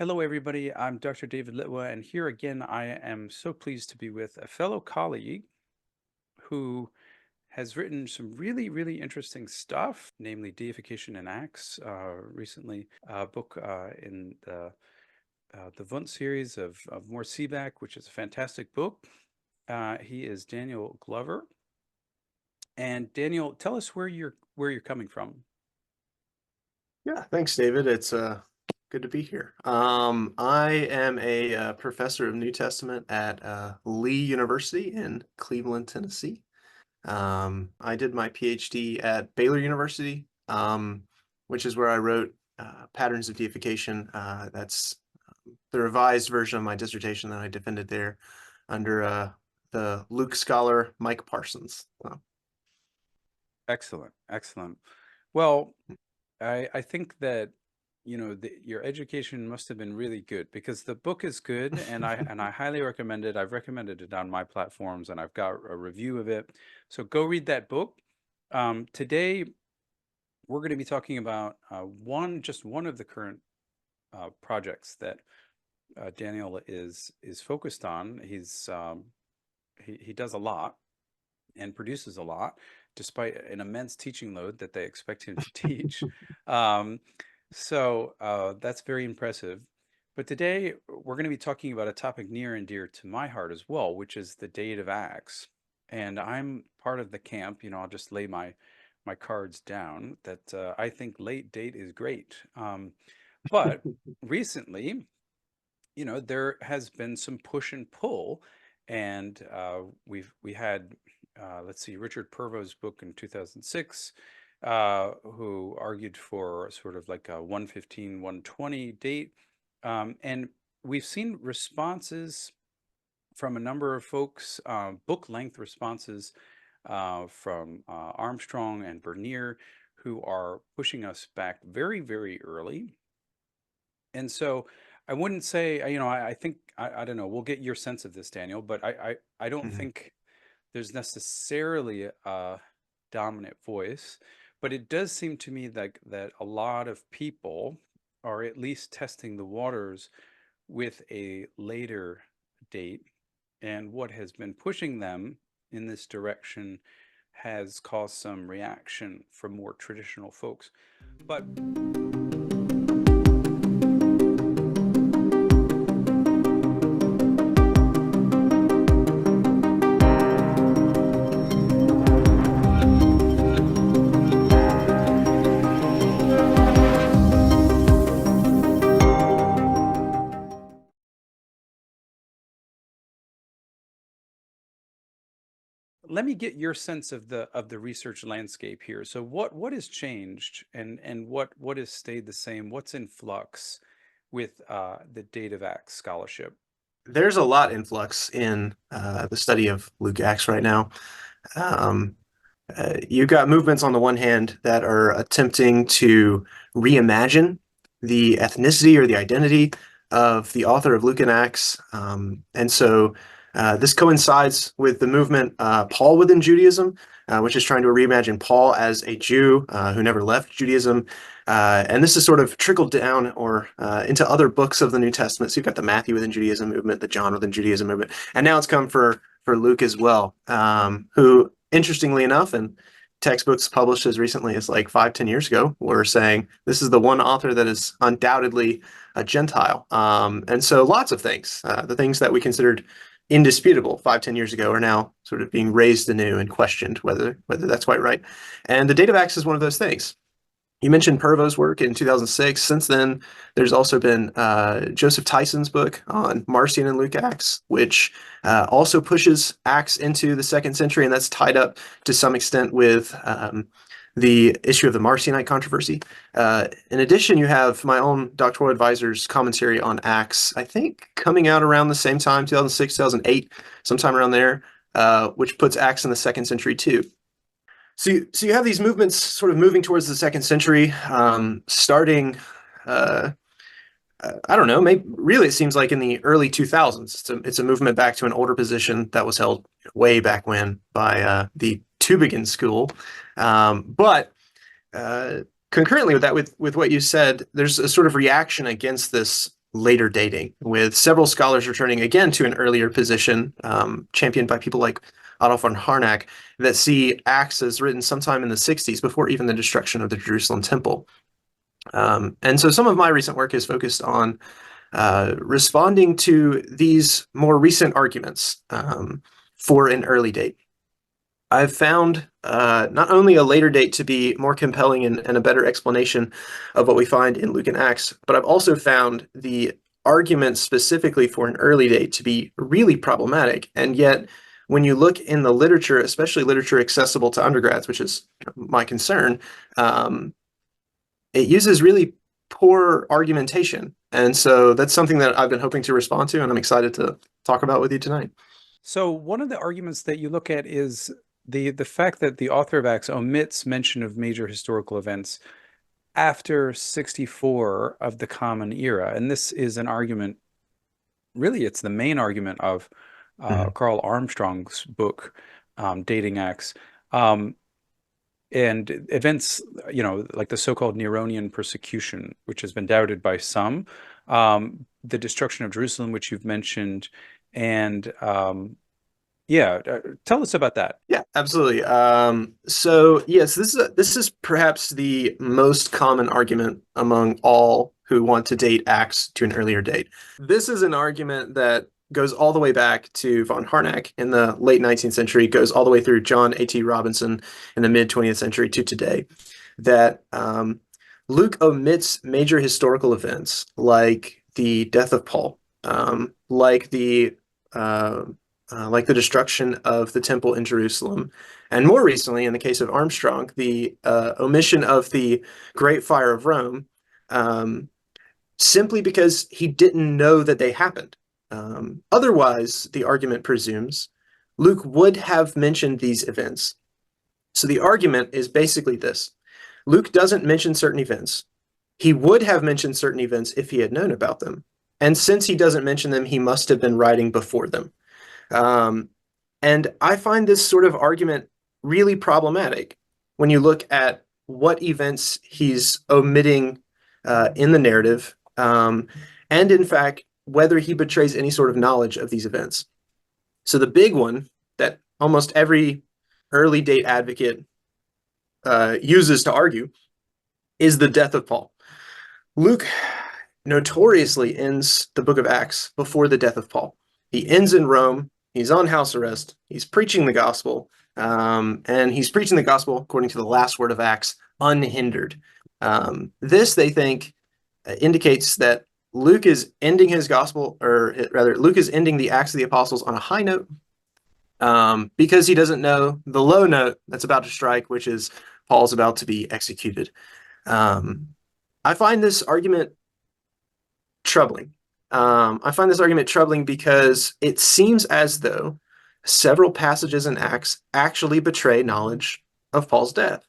Hello, everybody. I'm Dr. David Litwa, and here again, I am so pleased to be with a fellow colleague who has written some really, really interesting stuff, namely Deification in Acts, recently a book in the Wundt series of More Seeback, which is a fantastic book. He is Daniel Glover. And Daniel, tell us where you're coming from. Yeah, thanks, David. It's good to be here. I am a professor of New Testament at Lee University in Cleveland, Tennessee. I did my PhD at Baylor University, which is where I wrote Patterns of Deification. That's the revised version of my dissertation that I defended there under the Luke scholar Mike Parsons. Excellent, excellent. Well, I think that your education must have been really good because the book is good, and I highly recommend it. I've recommended it on my platforms, and I've got a review of it. So go read that book. Today we're going to be talking about just one of the current projects that Daniel is focused on. He does a lot and produces a lot, despite an immense teaching load that they expect him to teach. Um, so that's very impressive. But today we're going to be talking about a topic near and dear to my heart as well, which is the date of Acts. And I'm part of the camp, I'll just lay my cards down that I think late date is great. But recently, there has been some push and pull, and we had let's see, Richard Purvo's book in 2006, who argued for sort of like a 115, 120 date. And we've seen responses from a number of folks, book length responses from Armstrong and Bernier, who are pushing us back very, very early. And so I wouldn't say, I think, I don't know, we'll get your sense of this, Daniel, but I don't Mhm. think there's necessarily a dominant voice, but it does seem to me like that a lot of people are at least testing the waters with a later date, and what has been pushing them in this direction has caused some reaction from more traditional folks. But let me get your sense of the research landscape here. So what has changed, and what has stayed the same? What's in flux with the date of Acts scholarship? There's a lot in flux in the study of Luke Acts right now. Um, you've got movements on the one hand that are attempting to reimagine the ethnicity or the identity of the author of Luke and Acts. And so this coincides with the movement Paul within Judaism, which is trying to reimagine Paul as a Jew who never left Judaism. And this is sort of trickled down or into other books of the New Testament. So you've got the Matthew within Judaism movement, the John within Judaism movement, and now it's come for Luke as well, who, interestingly enough, and textbooks published as recently as like 5, 10 years ago were saying this is the one author that is undoubtedly a Gentile. And so lots of things, the things that we considered indisputable 5, 10 years ago are now sort of being raised anew and questioned whether that's quite right. And the date of Acts is one of those things. You mentioned Purvo's work in 2006. Since then, there's also been Joseph Tyson's book on Marcion and Luke Acts, which also pushes Acts into the second century, and that's tied up to some extent with the issue of the Marcionite controversy. In addition, you have my own doctoral advisor's commentary on Acts, I think coming out around the same time, 2006, 2008, sometime around there, which puts Acts in the second century too. So you have these movements sort of moving towards the second century, starting, uh, I don't know, maybe really it seems like in the early 2000s. It's a movement back to an older position that was held way back when by the Tübingen school. But concurrently with that, with what you said, there's a sort of reaction against this later dating, with several scholars returning again to an earlier position, championed by people like Otto von Harnack, that see Acts as written sometime in the 60s, before even the destruction of the Jerusalem temple. And so some of my recent work is focused on responding to these more recent arguments for an early date. I've found not only a later date to be more compelling and a better explanation of what we find in Luke and Acts, but I've also found the argument specifically for an early date to be really problematic. And yet, when you look in the literature, especially literature accessible to undergrads, which is my concern, it uses really poor argumentation. And so that's something that I've been hoping to respond to, and I'm excited to talk about with you tonight. So one of the arguments that you look at is the fact that the author of Acts omits mention of major historical events after 64 of the Common Era. And this is an argument, really, it's the main argument of Carl Armstrong's book, Dating Acts. And events, like the so-called Neronian persecution, which has been doubted by some, the destruction of Jerusalem, which you've mentioned, and tell us about that. Yeah, absolutely. So yes, this is perhaps the most common argument among all who want to date Acts to an earlier date. This is an argument that goes all the way back to von Harnack in the late 19th century, goes all the way through John A.T. Robinson in the mid 20th century to today, that Luke omits major historical events like the death of Paul, like the destruction of the temple in Jerusalem, and more recently, in the case of Armstrong, the omission of the Great Fire of Rome, simply because he didn't know that they happened. Otherwise, the argument presumes, Luke would have mentioned these events. So the argument is basically this: Luke doesn't mention certain events. He would have mentioned certain events if he had known about them. And since he doesn't mention them, he must have been writing before them. And I find this sort of argument really problematic when you look at what events he's omitting in the narrative, and in fact, whether he betrays any sort of knowledge of these events. So the big one that almost every early date advocate uses to argue is the death of Paul. Luke notoriously ends the book of Acts before the death of Paul. He ends in Rome. He's on house arrest. He's preaching the gospel. And he's preaching the gospel, according to the last word of Acts, unhindered. This, they think, indicates that Luke is ending his gospel, or rather, Luke is ending the Acts of the Apostles on a high note, because he doesn't know the low note that's about to strike, which is Paul's about to be executed. I find this argument troubling. I find this argument troubling because it seems as though several passages in Acts actually betray knowledge of Paul's death.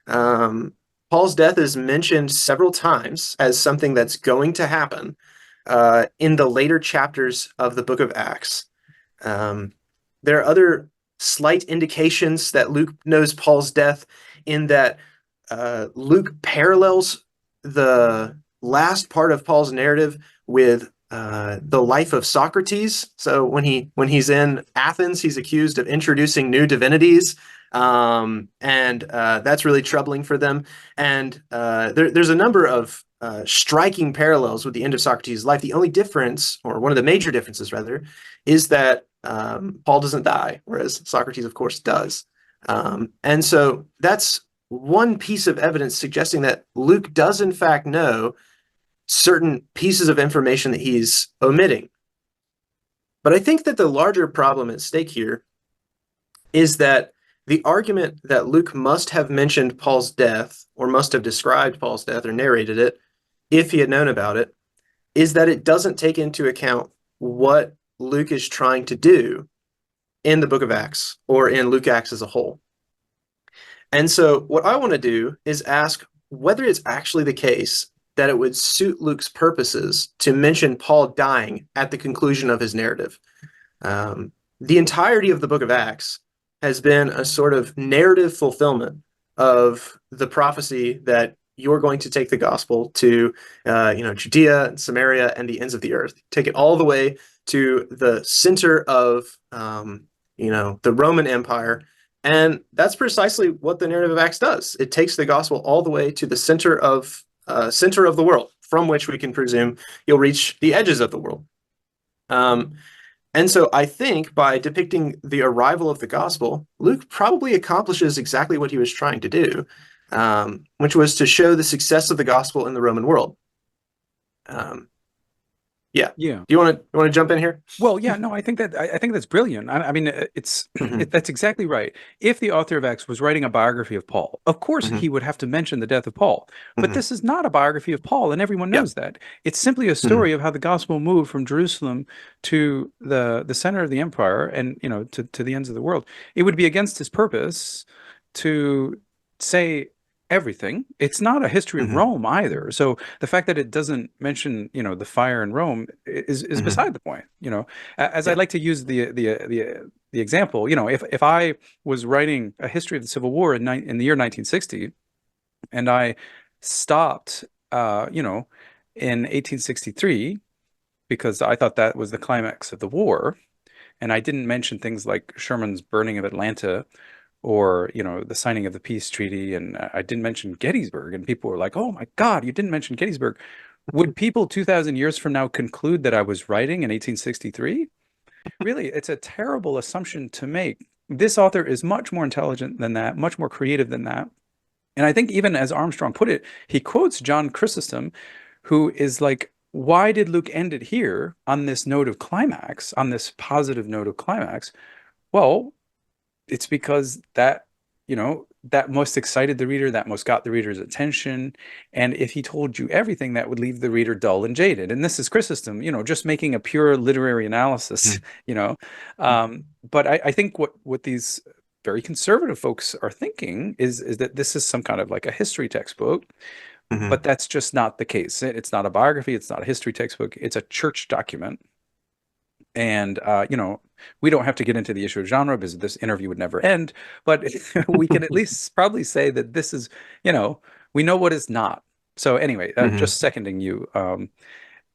Paul's death is mentioned several times as something that's going to happen in the later chapters of the book of Acts. There are other slight indications that Luke knows Paul's death, in that Luke parallels the last part of Paul's narrative with the life of Socrates. So when he's in Athens, he's accused of introducing new divinities, and that's really troubling for them. And there's a number of striking parallels with the end of Socrates' life. The only difference, or one of the major differences rather, is that Paul doesn't die, whereas Socrates, of course, does. And so that's one piece of evidence suggesting that Luke does in fact know certain pieces of information that he's omitting. But I think that the larger problem at stake here is that the argument that Luke must have mentioned Paul's death, or must have described Paul's death or narrated it, if he had known about it, is that it doesn't take into account what Luke is trying to do in the book of Acts, or in Luke Acts as a whole. And so what I want to do is ask whether it's actually the case that it would suit Luke's purposes to mention Paul dying at the conclusion of his narrative. The entirety of the book of Acts has been a sort of narrative fulfillment of the prophecy that you're going to take the gospel to, Judea and Samaria and the ends of the earth. Take it all the way to the center of, the Roman Empire. And that's precisely what the narrative of Acts does. It takes the gospel all the way to the center of the world, from which we can presume you'll reach the edges of the world. And so I think by depicting the arrival of the gospel, Luke probably accomplishes exactly what he was trying to do, which was to show the success of the gospel in the Roman world. Yeah. Yeah. Do you want to jump in here? Well, yeah, no, I think that's brilliant. I mean, that's exactly right. If the author of Acts was writing a biography of Paul, of course Mhm. he would have to mention the death of Paul. But Mhm. this is not a biography of Paul, and everyone Yeah. knows that. It's simply a Mhm. story of how the gospel moved from Jerusalem to the center of the empire, and to the ends of the world. It would be against his purpose to say everything. It's not a history of Mhm. Rome either. So the fact that it doesn't mention, the fire in Rome is Mhm. beside the point. As I Yeah. like to use the example, if I was writing a history of the Civil War in the year 1960, and I stopped, in 1863 because I thought that was the climax of the war, and I didn't mention things like Sherman's burning of Atlanta or the signing of the peace treaty, and I didn't mention Gettysburg, and people were like, oh my God, you didn't mention Gettysburg. Would people 2,000 years from now conclude that I was writing in 1863? Really, it's a terrible assumption to make. This author is much more intelligent than that, much more creative than that. And I think even as Armstrong put it, he quotes John Chrysostom, who is like, why did Luke end it here on this note of climax, on this positive note of climax? Well, it's because that most excited the reader, that most got the reader's attention. And if he told you everything, that would leave the reader dull and jaded. And this is Chrysostom, just making a pure literary analysis, Mhm. you know. But I think what these very conservative folks are thinking is that this is some kind of like a history textbook, but Mhm. that's just not the case. It's not a biography, it's not a history textbook, it's a church document. And we don't have to get into the issue of genre because this interview would never end, but we can at least probably say that this is, you know, we know what is not. So anyway, Mhm. just seconding you.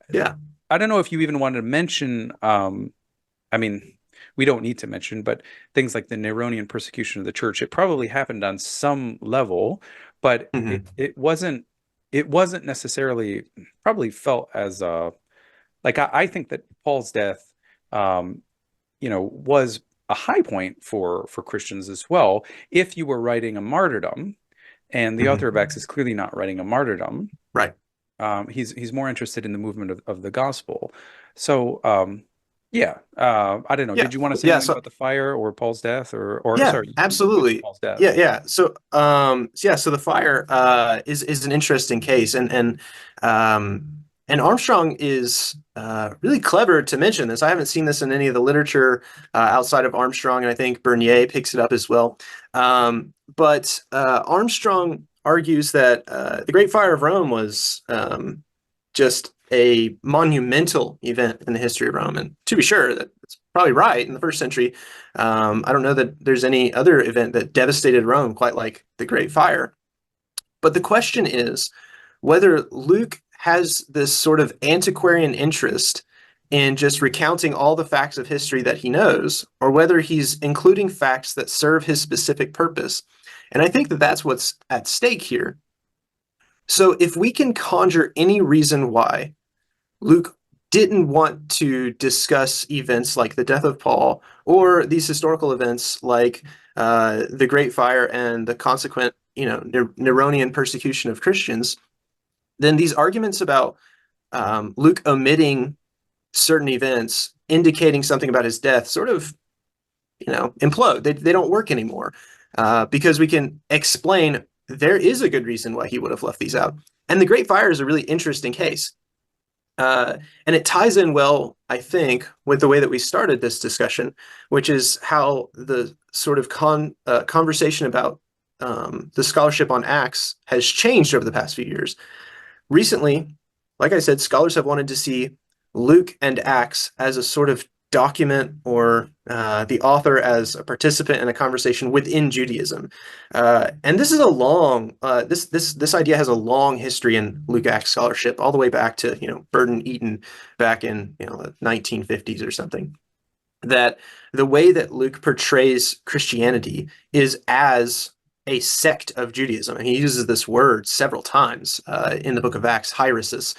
Yeah. I don't know if you even wanted to mention, I mean, we don't need to mention, but things like the Neronian persecution of the church, it probably happened on some level, but it, Mhm. it wasn't, it wasn't necessarily probably felt as like I think that Paul's death, um, was a high point for Christians as well. If you were writing a martyrdom, and the author Mhm. of Acts is clearly not writing a martyrdom, Right. he's more interested in the movement of the gospel. So yeah, I don't know. Yeah. Did you want to say Yeah. anything So about the fire or Paul's death, or yeah, sorry, you mentioned absolutely. Paul's death? Yeah. So the fire is an interesting case, and Armstrong is really clever to mention this. I haven't seen this in any of the literature outside of Armstrong, and I think Bernier picks it up as well. But Armstrong argues that the Great Fire of Rome was just a monumental event in the history of Rome. And to be sure, that's probably right in the first century. I don't know that there's any other event that devastated Rome quite like the Great Fire. But the question is whether Luke has this sort of antiquarian interest in just recounting all the facts of history that he knows, or whether he's including facts that serve his specific purpose. And I think that that's what's at stake here. So if we can conjure any reason why Luke didn't want to discuss events like the death of Paul or these historical events like the Great Fire and the consequent, Neronian persecution of Christians, then these arguments about Luke omitting certain events, indicating something about his death, sort of, implode. They don't work anymore because we can explain there is a good reason why he would have left these out. And the Great Fire is a really interesting case. And it ties in well, I think, with the way that we started this discussion, which is how the sort of conversation about the scholarship on Acts has changed over the past few years. Recently, like I said, scholars have wanted to see Luke and Acts as a sort of document or the author as a participant in a conversation within Judaism. And this is a long this idea has a long history in Luke Acts scholarship, all the way back to Burton Eaton back in the 1950s or something. That the way that Luke portrays Christianity is as a sect of Judaism. And he uses this word several times in the book of Acts, hieresis.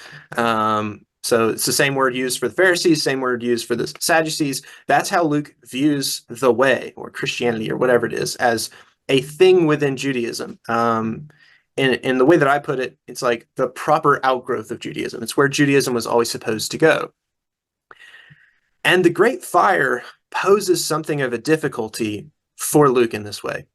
So it's the same word used for the Pharisees, same word used for the Sadducees. That's how Luke views the way or Christianity or whatever it is as a thing within Judaism. In the way that I put it, it's like the proper outgrowth of Judaism. It's where Judaism was always supposed to go. And the Great Fire poses something of a difficulty for Luke in this way,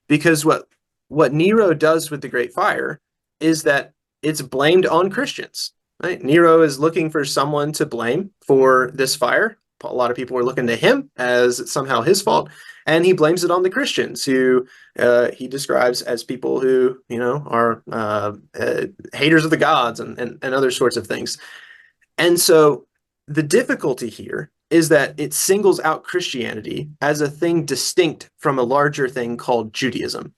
because what Nero does with the Great Fire is that it's blamed on Christians. Right? Nero is looking for someone to blame for this fire. A lot of people are looking to him as somehow his fault, and he blames it on the Christians, who he describes as people who are haters of the gods and other sorts of things. And so the difficulty here is that it singles out Christianity as a thing distinct from a larger thing called Judaism.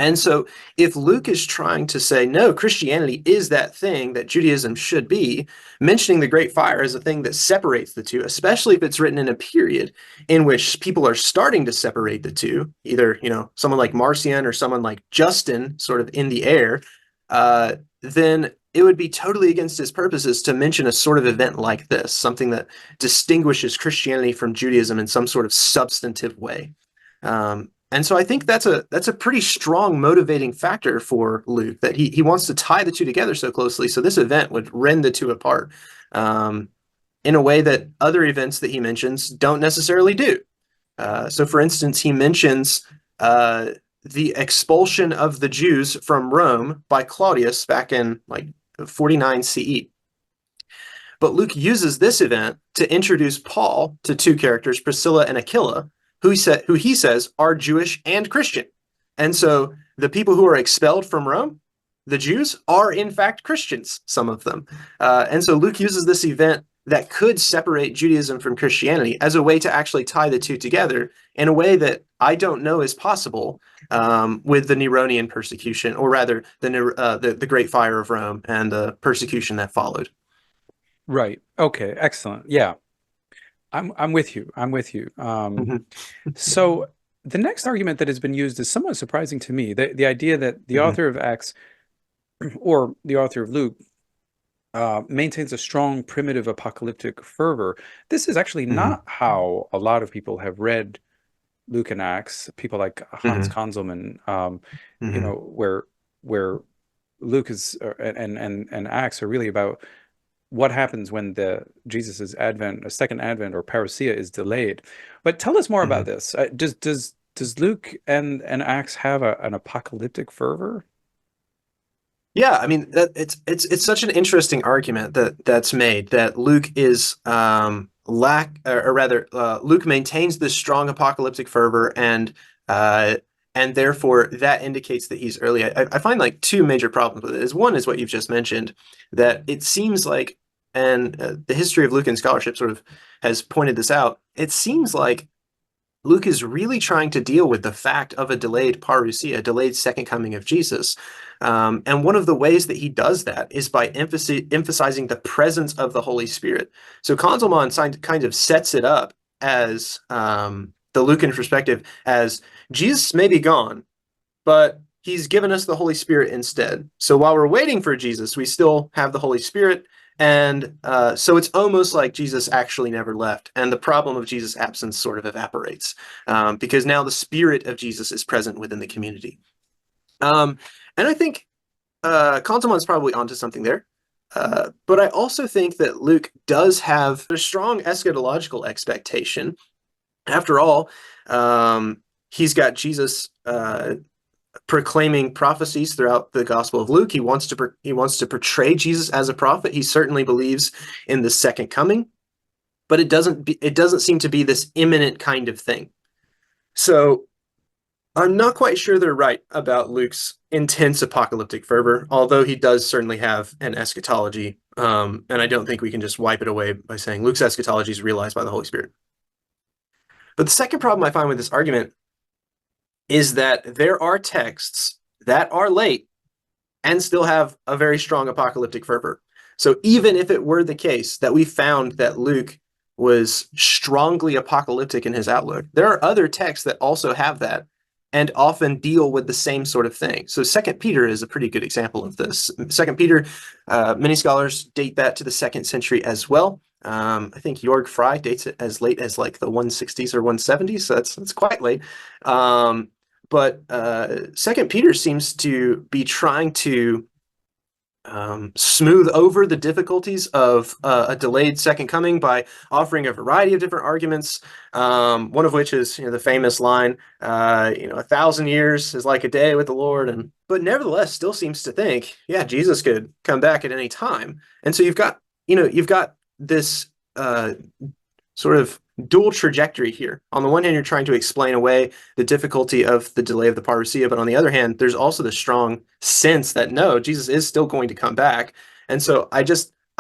And so if Luke is trying to say, no, Christianity is that thing that Judaism should be, mentioning the Great Fire as a thing that separates the two, especially if it's written in a period in which people are starting to separate the two, either, someone like Marcion or someone like Justin sort of in the air, then it would be totally against his purposes to mention a sort of event like this, something that distinguishes Christianity from Judaism in some sort of substantive way. And so I think that's a pretty strong motivating factor for Luke, that he wants to tie the two together so closely. So this event would rend the two apart in a way that other events that he mentions don't necessarily do. So for instance, he mentions the expulsion of the Jews from Rome by Claudius back in 49 CE. But Luke uses this event to introduce Paul to two characters, Priscilla and Aquila, who he says are Jewish and Christian. And so the people who are expelled from Rome, the Jews, are in fact Christians, some of them. And so Luke uses this event that could separate Judaism from Christianity as a way to actually tie the two together in a way that I don't know is possible with the Neronian persecution, or rather the Great Fire of Rome and the persecution that followed. Right. Okay. Excellent. Yeah. I'm with you. I'm with you. So the next argument that has been used is somewhat surprising to me. The idea that the author of Acts or the author of Luke maintains a strong primitive apocalyptic fervor. This is actually not how a lot of people have read Luke and Acts. People like Hans Konzelman, where Luke is and Acts are really about what happens when Jesus's advent, a second advent or parousia, is delayed. But tell us more about this. Does Luke and Acts have an apocalyptic fervor? Yeah, I mean it's such an interesting argument that's made, that Luke is Luke maintains this strong apocalyptic fervor, and therefore that indicates that he's early. I find two major problems with it. One is what you've just mentioned, that it seems like, and the history of Lucan scholarship sort of has pointed this out, it seems like Luke is really trying to deal with the fact of a delayed parousia, a delayed second coming of Jesus. And one of the ways that he does that is by emphasizing the presence of the Holy Spirit. So Konzelman kind of sets it up as the Lucan perspective as Jesus may be gone, but he's given us the Holy Spirit instead. So while we're waiting for Jesus, we still have the Holy Spirit. And so it's almost like Jesus actually never left. And the problem of Jesus' absence sort of evaporates because now the Spirit of Jesus is present within the community. And I think Konzelman's probably onto something there. But I also think that Luke does have a strong eschatological expectation. After all, he's got Jesus proclaiming prophecies throughout the Gospel of Luke. He wants to portray Jesus as a prophet. He certainly believes in the second coming, but it doesn't seem to be this imminent kind of thing. So I'm not quite sure they're right about Luke's intense apocalyptic fervor, although he does certainly have an eschatology And I don't think we can just wipe it away by saying Luke's eschatology is realized by the Holy Spirit. But the second problem I find with this argument is that there are texts that are late and still have a very strong apocalyptic fervor. So even if it were the case that we found that Luke was strongly apocalyptic in his outlook, there are other texts that also have that and often deal with the same sort of thing. So Second Peter is a pretty good example of this. Second Peter, many scholars date that to the 2nd century as well. I think Jörg Fry dates it as late as like the 160s or 170s, so that's quite late. But Second Peter seems to be trying to smooth over the difficulties of a delayed second coming by offering a variety of different arguments. One of which is the famous line, 1,000 years is like a day with the Lord, but nevertheless still seems to think, yeah, Jesus could come back at any time. And so you've got this sort of dual trajectory here. On the one hand, you're trying to explain away the difficulty of the delay of the parousia, but on the other hand, there's also the strong sense that no, Jesus is still going to come back. And so I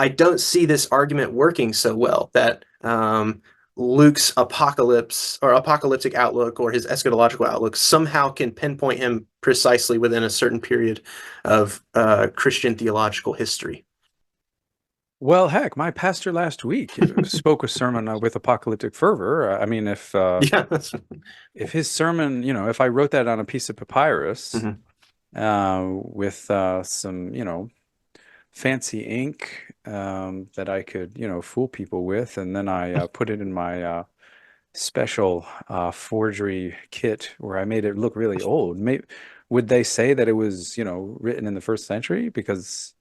don't see this argument working so well that Luke's apocalypse or apocalyptic outlook or his eschatological outlook somehow can pinpoint him precisely within a certain period of Christian theological history. Well, heck, my pastor last week spoke a sermon with apocalyptic fervor. I mean, Yeah, if his sermon, if I wrote that on a piece of papyrus Mhm. with some, fancy ink that I could, fool people with, and then I put it in my special forgery kit where I made it look really old. Would they say that it was, written in the 1st century? Because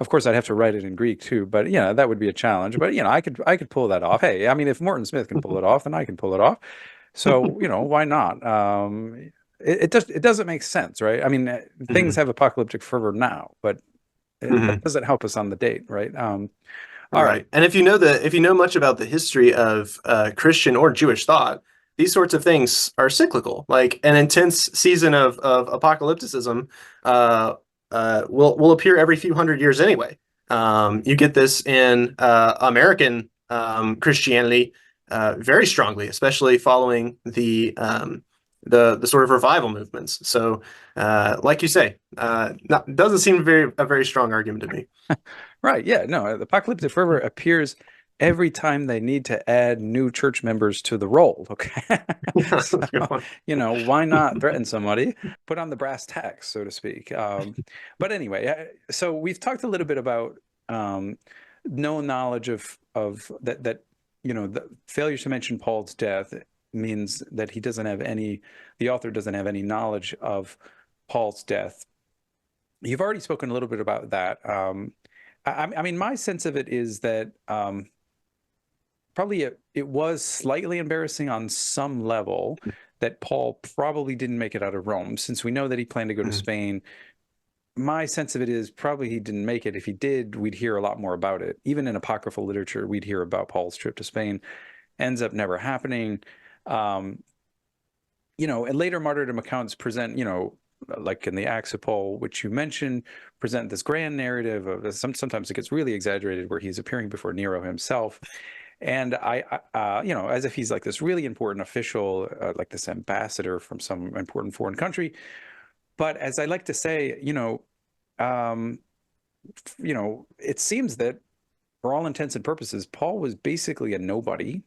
of course, I'd have to write it in Greek too, but that would be a challenge. But I could pull that off. Hey, I mean, if Morton Smith can pull it off, then I can pull it off. So why not? It doesn't make sense, right? I mean, things Mhm. have apocalyptic fervor now, but that Mhm. doesn't help us on the date, right? All right. Right. And if you know much about the history of Christian or Jewish thought, these sorts of things are cyclical. Like an intense season of apocalypticism will appear every few hundred years anyway. You get this in American Christianity very strongly, especially following the sort of revival movements. So, like you say, doesn't seem a very strong argument to me. Right. Yeah. No, the apocalyptic fervor appears every time they need to add new church members to the roll. Okay. Yeah, So, that's a good point. why not threaten somebody, put on the brass tacks, so to speak. But anyway, so we've talked a little bit about no knowledge of that, the failure to mention Paul's death means that the author doesn't have any knowledge of Paul's death. You've already spoken a little bit about that. I mean, my sense of it is that probably it was slightly embarrassing on some level that Paul probably didn't make it out of Rome, since we know that he planned to go to Mhm. Spain. My sense of it is probably he didn't make it. If he did, we'd hear a lot more about it. Even in apocryphal literature, we'd hear about Paul's trip to Spain. Ends up never happening. Um, and later martyrdom accounts present, like in the Acts of Paul, which you mentioned, present this grand narrative of sometimes it gets really exaggerated where he's appearing before Nero himself. And as if he's like this really important official, like this ambassador from some important foreign country. But as I like to say, um, it seems that for all intents and purposes, Paul was basically a nobody.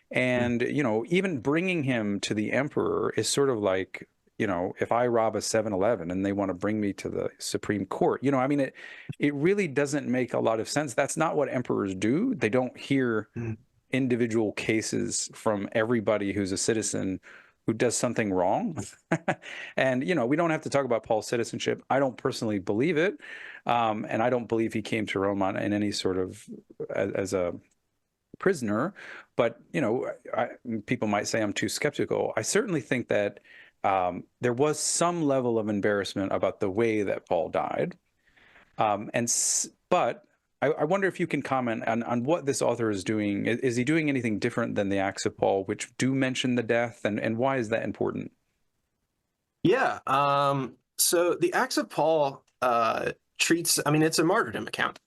And, even bringing him to the emperor is sort of like, if I rob a 7-Eleven and they want to bring me to the Supreme Court, I mean, it really doesn't make a lot of sense. That's not what emperors do. They don't hear Mhm. individual cases from everybody who's a citizen who does something wrong. And, we don't have to talk about Paul's citizenship. I don't personally believe it. And I don't believe he came to Rome in any sort of as a prisoner, but people might say I'm too skeptical. I certainly think that there was some level of embarrassment about the way that Paul died, but I wonder if you can comment on what this author is doing. Is he doing anything different than the Acts of Paul, which do mention the death, and why is that important? Yeah. So the Acts of Paul treats, I mean, it's a martyrdom account.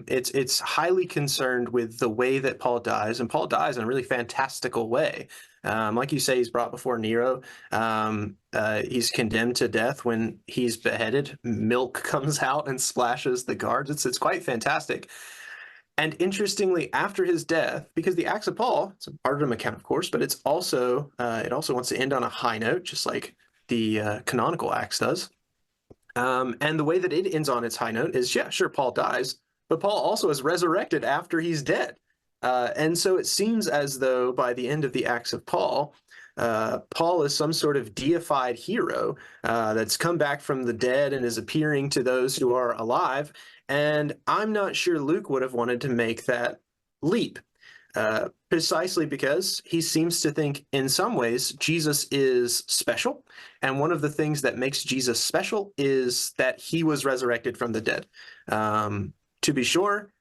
It's highly concerned with the way that Paul dies, and Paul dies in a really fantastical way. Like you say, he's brought before Nero. He's condemned to death when he's beheaded. Milk comes out and splashes the guards. It's quite fantastic. And interestingly, after his death, because the Acts of Paul, it's a martyrdom account, of course, but it also wants to end on a high note, just like the canonical Acts does. And the way that it ends on its high note is, yeah, sure, Paul dies, but Paul also is resurrected after he's dead. And so it seems as though by the end of the Acts of Paul, Paul is some sort of deified hero that's come back from the dead and is appearing to those who are alive. And I'm not sure Luke would have wanted to make that leap. Precisely because he seems to think in some ways Jesus is special. And one of the things that makes Jesus special is that he was resurrected from the dead. To be sure,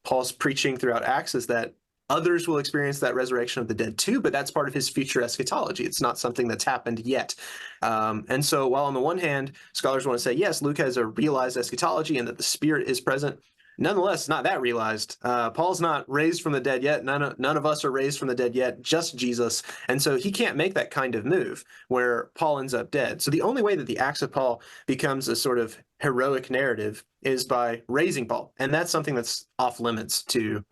Paul's preaching throughout Acts is that others will experience that resurrection of the dead too, but that's part of his future eschatology. It's not something that's happened yet. And so while on the one hand, scholars want to say, yes, Luke has a realized eschatology and that the Spirit is present, nonetheless, not that realized. Paul's not raised from the dead yet. None of us are raised from the dead yet, just Jesus. And so he can't make that kind of move where Paul ends up dead. So the only way that the Acts of Paul becomes a sort of heroic narrative is by raising Paul. And that's something that's off limits to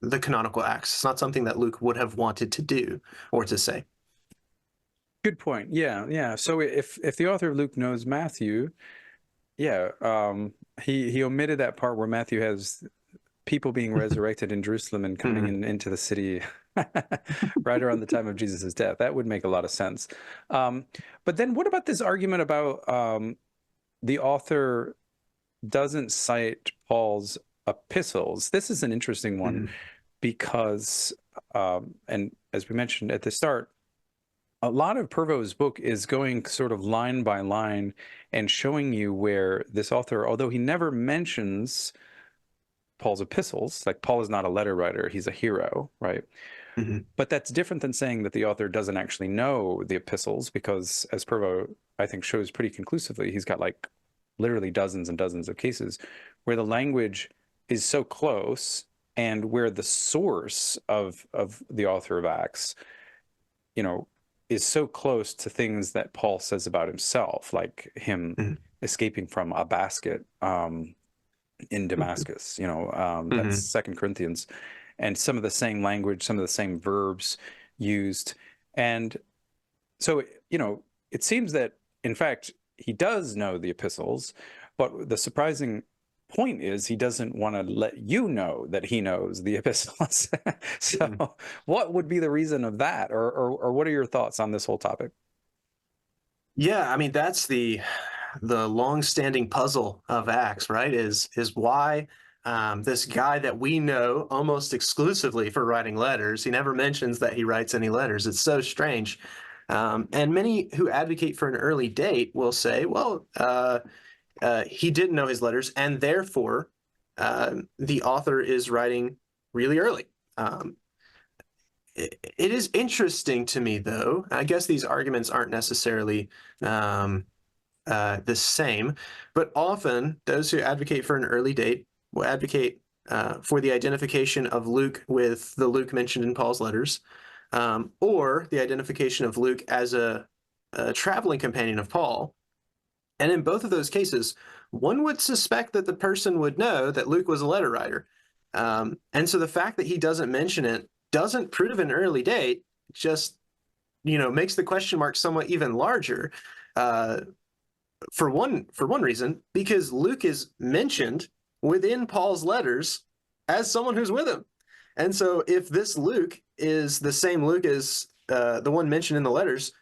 the canonical Acts. It's not something that Luke would have wanted to do or to say. Good point. Yeah. So if the author of Luke knows Matthew, yeah, he omitted that part where Matthew has people being resurrected in Jerusalem and coming into the city right around the time of Jesus' death. That would make a lot of sense. But then what about this argument about the author doesn't cite Paul's epistles? This is an interesting one because, and as we mentioned at the start, a lot of Purvo's book is going sort of line by line and showing you where this author, although he never mentions Paul's epistles, like Paul is not a letter writer, he's a hero, right? But that's different than saying that the author doesn't actually know the epistles, because as Purvo, I think, shows pretty conclusively, he's got like literally dozens and dozens of cases where the language is so close and where the source of the author of Acts, is so close to things that Paul says about himself, like him escaping from a basket in Damascus, that's 2 Corinthians, and some of the same language, some of the same verbs used. And so, it seems that, in fact, he does know the epistles, but the surprising point is he doesn't want to let you know that he knows the epistles. So what would be the reason of that? Or what are your thoughts on this whole topic? Yeah, I mean, that's the long-standing puzzle of Acts, right? Is why this guy that we know almost exclusively for writing letters, he never mentions that he writes any letters. It's so strange. And many who advocate for an early date will say, well, he didn't know his letters, and therefore the author is writing really early. It is interesting to me, though. I guess these arguments aren't necessarily the same, but often those who advocate for an early date will advocate for the identification of Luke with the Luke mentioned in Paul's letters, or the identification of Luke as a traveling companion of Paul. And in both of those cases, one would suspect that the person would know that Luke was a letter writer. And so the fact that he doesn't mention it doesn't prove an early date, just, makes the question mark somewhat even larger. For one reason, because Luke is mentioned within Paul's letters as someone who's with him. And so if this Luke is the same Luke as the one mentioned in the letters,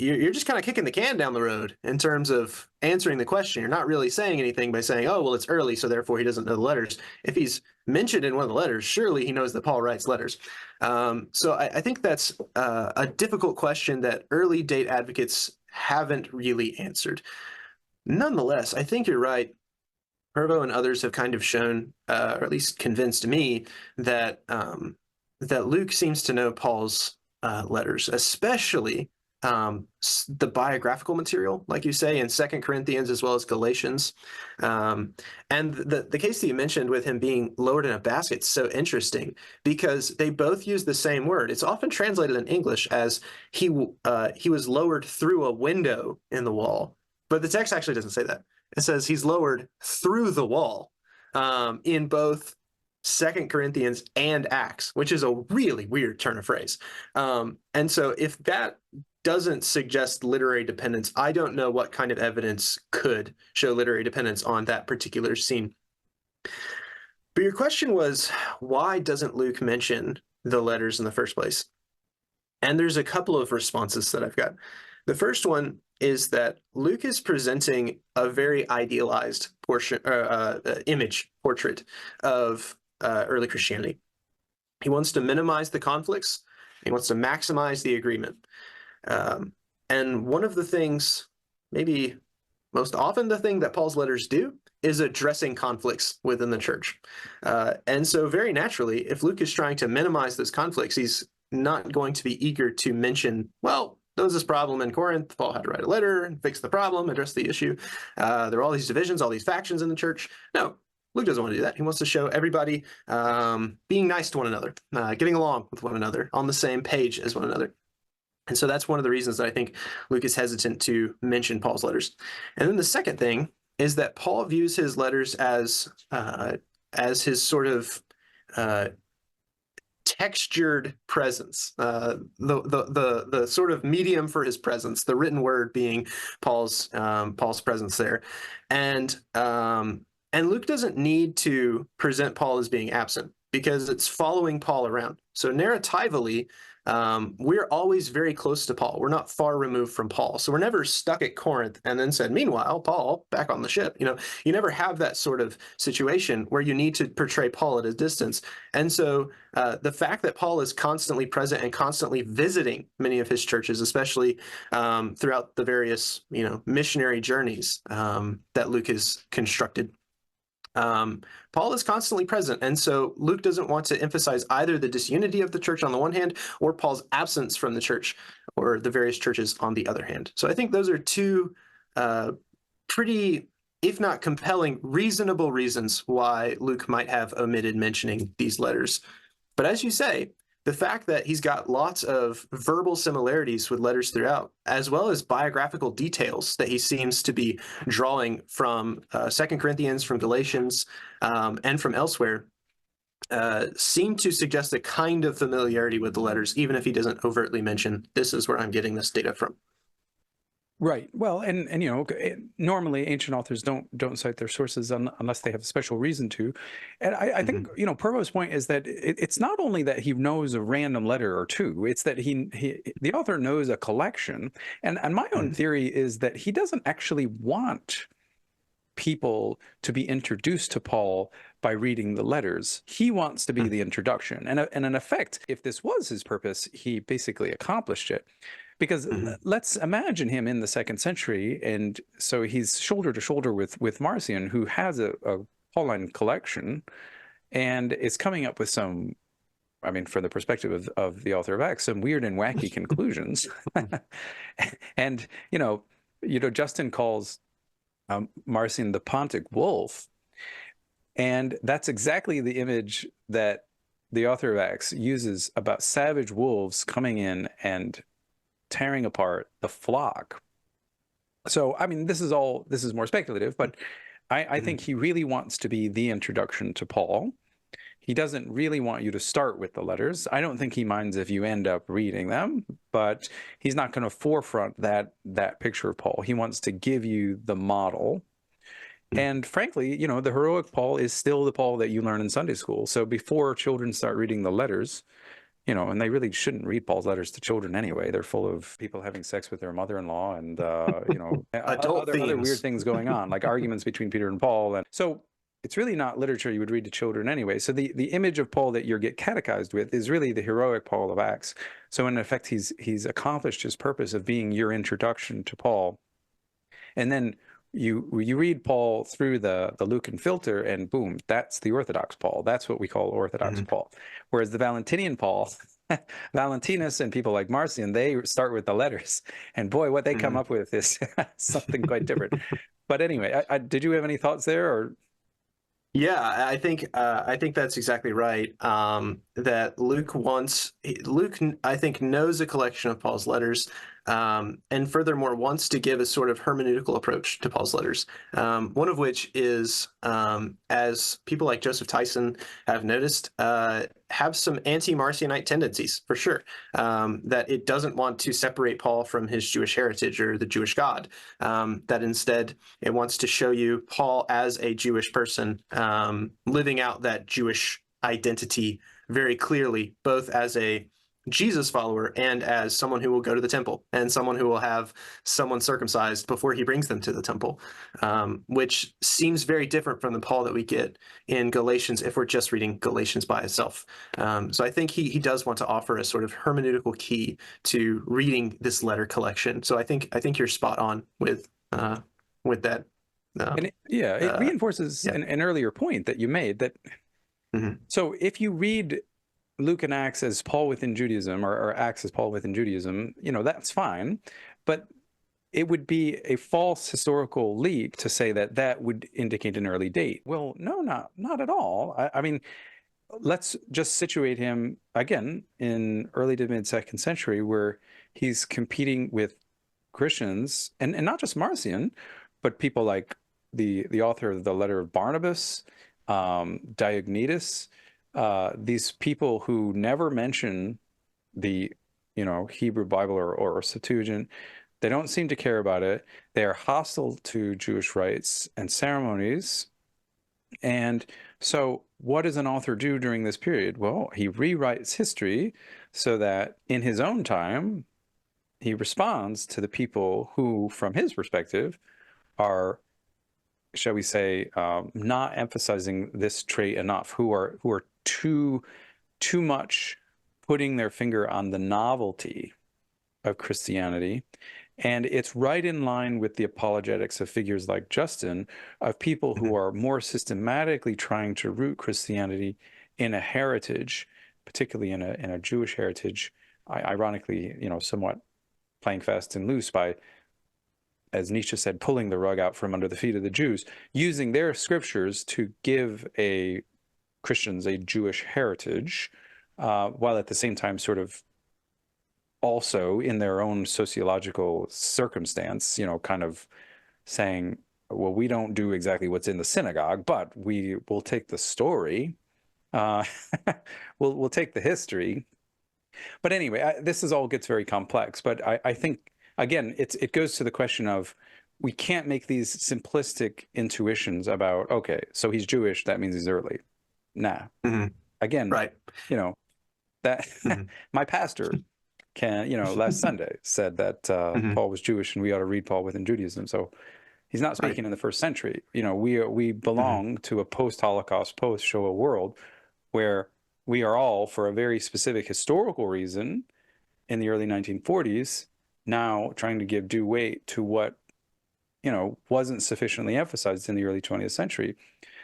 you're just kind of kicking the can down the road in terms of answering the question. You're not really saying anything by saying, oh, well, it's early, so therefore he doesn't know the letters. If he's mentioned in one of the letters, surely he knows that Paul writes letters. So I think that's a difficult question that early date advocates haven't really answered. Nonetheless, I think you're right. Purvo and others have kind of shown, or at least convinced me, that Luke seems to know Paul's letters, especially the biographical material, like you say, in Second Corinthians as well as Galatians. And the case that you mentioned with him being lowered in a basket is so interesting because they both use the same word. It's often translated in English as he was lowered through a window in the wall, but the text actually doesn't say that. It says he's lowered through the wall in both Second Corinthians and Acts, which is a really weird turn of phrase. And so if that doesn't suggest literary dependence, I don't know what kind of evidence could show literary dependence on that particular scene. But your question was, why doesn't Luke mention the letters in the first place? And there's a couple of responses that I've got. The first one is that Luke is presenting a very idealized image portrait of early Christianity. He wants to minimize the conflicts. He wants to maximize the agreement. And one of the things, maybe most often the thing that Paul's letters do, is addressing conflicts within the church. And so very naturally, if Luke is trying to minimize those conflicts, he's not going to be eager to mention, well, there was this problem in Corinth. Paul had to write a letter and fix the problem, address the issue. There are all these divisions, all these factions in the church. No, Luke doesn't want to do that. He wants to show everybody being nice to one another, getting along with one another, on the same page as one another. And so that's one of the reasons that I think Luke is hesitant to mention Paul's letters. And then the second thing is that Paul views his letters as his sort of textured presence, the sort of medium for his presence, the written word being Paul's presence there, and Luke doesn't need to present Paul as being absent because it's following Paul around. So narratively, we're always very close to Paul. We're not far removed from Paul. So we're never stuck at Corinth and then said, meanwhile, Paul, back on the ship. You never have that sort of situation where you need to portray Paul at a distance. And so the fact that Paul is constantly present and constantly visiting many of his churches, especially throughout the various, missionary journeys that Luke has constructed, Paul is constantly present, and so Luke doesn't want to emphasize either the disunity of the church on the one hand or Paul's absence from the church or the various churches on the other hand. So I think those are two pretty, if not compelling, reasonable reasons why Luke might have omitted mentioning these letters. But as you say, the fact that he's got lots of verbal similarities with letters throughout, as well as biographical details that he seems to be drawing from 2 Corinthians, from Galatians, and from elsewhere, seem to suggest a kind of familiarity with the letters, even if he doesn't overtly mention, this is where I'm getting this data from. Right. Well, and normally ancient authors don't cite their sources unless they have a special reason to. And I think, Provo's point is that it's not only that he knows a random letter or two, it's that the author knows a collection. And my own theory is that he doesn't actually want people to be introduced to Paul by reading the letters. He wants to be the introduction. And in effect, if this was his purpose, he basically accomplished it. Because let's imagine him in the 2nd century, and so he's shoulder to shoulder with Marcion, who has a Pauline collection, and is coming up with some, from the perspective of the author of Acts, some weird and wacky conclusions. And Justin calls Marcion the Pontic wolf, and that's exactly the image that the author of Acts uses about savage wolves coming in and tearing apart the flock. So, this is more speculative, but I think he really wants to be the introduction to Paul. He doesn't really want you to start with the letters. I don't think he minds if you end up reading them, but he's not going to forefront that picture of Paul. He wants to give you the model. And frankly, the heroic Paul is still the Paul that you learn in Sunday school. So before children start reading the letters, and they really shouldn't read Paul's letters to children anyway. They're full of people having sex with their mother-in-law and, other weird things going on, like arguments between Peter and Paul. And so it's really not literature you would read to children anyway. So the image of Paul that you get catechized with is really the heroic Paul of Acts. So in effect, he's accomplished his purpose of being your introduction to Paul. And then you read Paul through the Lucan filter, and boom, that's the Orthodox Paul. That's what we call Orthodox Paul. Whereas the Valentinian Paul Valentinus and people like Marcion, they start with the letters, and boy, what they come Mhm. up with is something quite different. But anyway, did you have any thoughts there, or? Yeah, I think that's exactly right. That Luke, I think, knows a collection of Paul's letters, and furthermore wants to give a sort of hermeneutical approach to Paul's letters. One of which is, as people like Joseph Tyson have noticed, have some anti-Marcionite tendencies for sure. That it doesn't want to separate Paul from his Jewish heritage or the Jewish God. That instead it wants to show you Paul as a Jewish person, living out that Jewish identity very clearly, both as a Jesus follower and as someone who will go to the temple and someone who will have someone circumcised before he brings them to the temple, which seems very different from the Paul that we get in Galatians if we're just reading Galatians by itself. So I think he does want to offer a sort of hermeneutical key to reading this letter collection. So I think you're spot on with that. And Um, yeah, it uh, reinforces yeah. an earlier point that you made that. Mhm. So if you read Luke and Acts as Paul within Judaism, or Acts as Paul within Judaism, that's fine, but it would be a false historical leap to say that that would indicate an early date. Well, no, not at all. I mean, let's just situate him again in early to mid second century, where he's competing with Christians, and not just Marcion, but people like the author of the letter of Barnabas, Diognetus, these people who never mention the Hebrew Bible or Septuagint. They don't seem to care about it. They are hostile to Jewish rites and ceremonies. And so, what does an author do during this period? Well, he rewrites history so that in his own time, he responds to the people who, from his perspective, are, shall we say, not emphasizing this trait enough, who are too much putting their finger on the novelty of Christianity. And it's right in line with the apologetics of figures like Justin, of people who Mhm. are more systematically trying to root Christianity in a heritage, particularly in a Jewish heritage, ironically, somewhat playing fast and loose by, as Nietzsche said, pulling the rug out from under the feet of the Jews, using their scriptures to give Christians a Jewish heritage, while at the same time sort of also in their own sociological circumstance, kind of saying, well, we don't do exactly what's in the synagogue, but we will take the story. Uh, we'll take the history. But anyway, this is all gets very complex. But I think again, it goes to the question of we can't make these simplistic intuitions about, okay, so he's Jewish, that means he's early. Nah. Mhm. Again, Right. you know that Mhm. my pastor last Sunday said that Mhm. Paul was Jewish and we ought to read Paul within Judaism. So he's not Right. speaking in the first century. We Mhm. belong to a post-Holocaust, post-Shoah world where we are all, for a very specific historical reason, in the early 1940s, now trying to give due weight to what wasn't sufficiently emphasized in the early 20th century.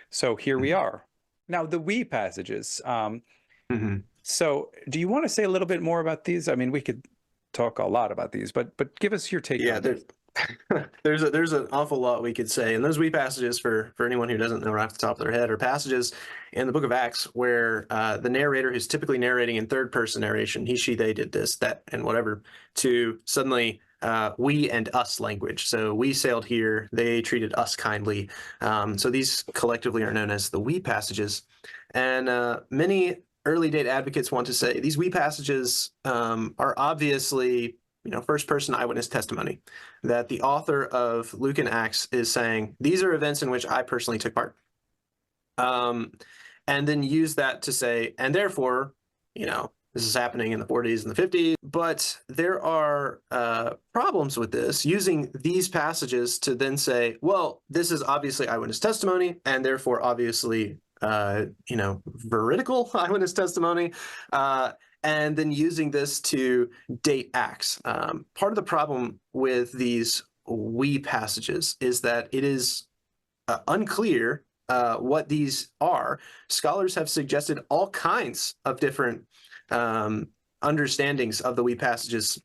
So here we Mhm. are. Now the we passages. Mhm. So do you want to say a little bit more about these? I mean, we could talk a lot about these, but give us your take Yeah, on them. there's an awful lot we could say, and those wee passages for anyone who doesn't know right off the top of their head are passages in the Book of Acts where the narrator, who's typically narrating in third person narration, he, she, they did this, that, and whatever, to suddenly we and us language. So we sailed here, they treated us kindly. So these collectively are known as the we passages, and many early date advocates want to say these we passages are obviously first person eyewitness testimony, that the author of Luke and Acts is saying these are events in which I personally took part, um, and then use that to say, and therefore, this is happening in the 40s and the 50s. But there are problems with this, using these passages to then say, well, this is obviously eyewitness testimony, and therefore obviously veridical eyewitness testimony, and then using this to date Acts. Part of the problem with these we passages is that it is unclear what these are. Scholars have suggested all kinds of different understandings of the wee passages.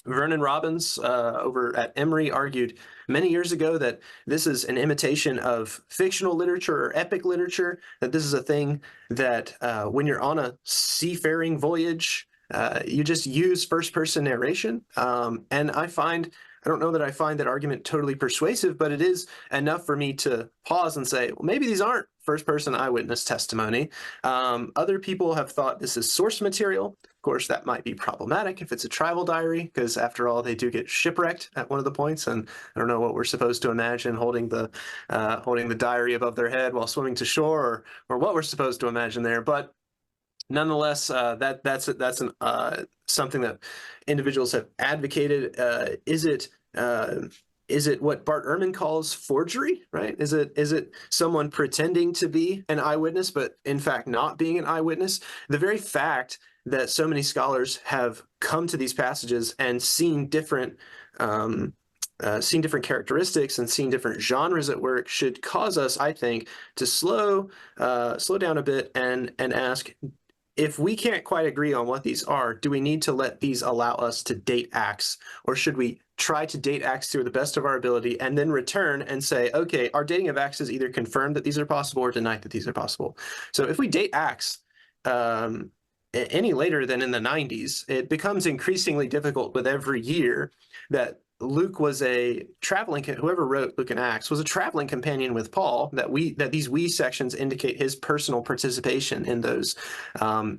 Vernon Robbins over at Emory argued many years ago that this is an imitation of fictional literature or epic literature, that this is a thing that when you're on a seafaring voyage, you just use first-person narration. And I don't know that I find that argument totally persuasive, but it is enough for me to pause and say, well, maybe these aren't first-person eyewitness testimony. Other people have thought this is source material. Of course, that might be problematic if it's a travel diary, because after all, they do get shipwrecked at one of the points, and I don't know what we're supposed to imagine holding the diary above their head while swimming to shore, or what we're supposed to imagine there. But nonetheless, that's something that individuals have advocated. Is it what Bart Ehrman calls forgery, right? Is it someone pretending to be an eyewitness, but in fact not being an eyewitness? The very fact that so many scholars have come to these passages and seen different characteristics and seen different genres at work should cause us, I think, to slow down a bit and ask, if we can't quite agree on what these are, do we need to let these allow us to date Acts? Or should we try to date Acts to the best of our ability and then return and say, okay, our dating of Acts has either confirmed that these are possible or denied that these are possible? So if we date Acts any later than in the 90s, it becomes increasingly difficult with every year that Luke was whoever wrote Luke and Acts was a traveling companion with Paul, that these we sections indicate his personal participation in those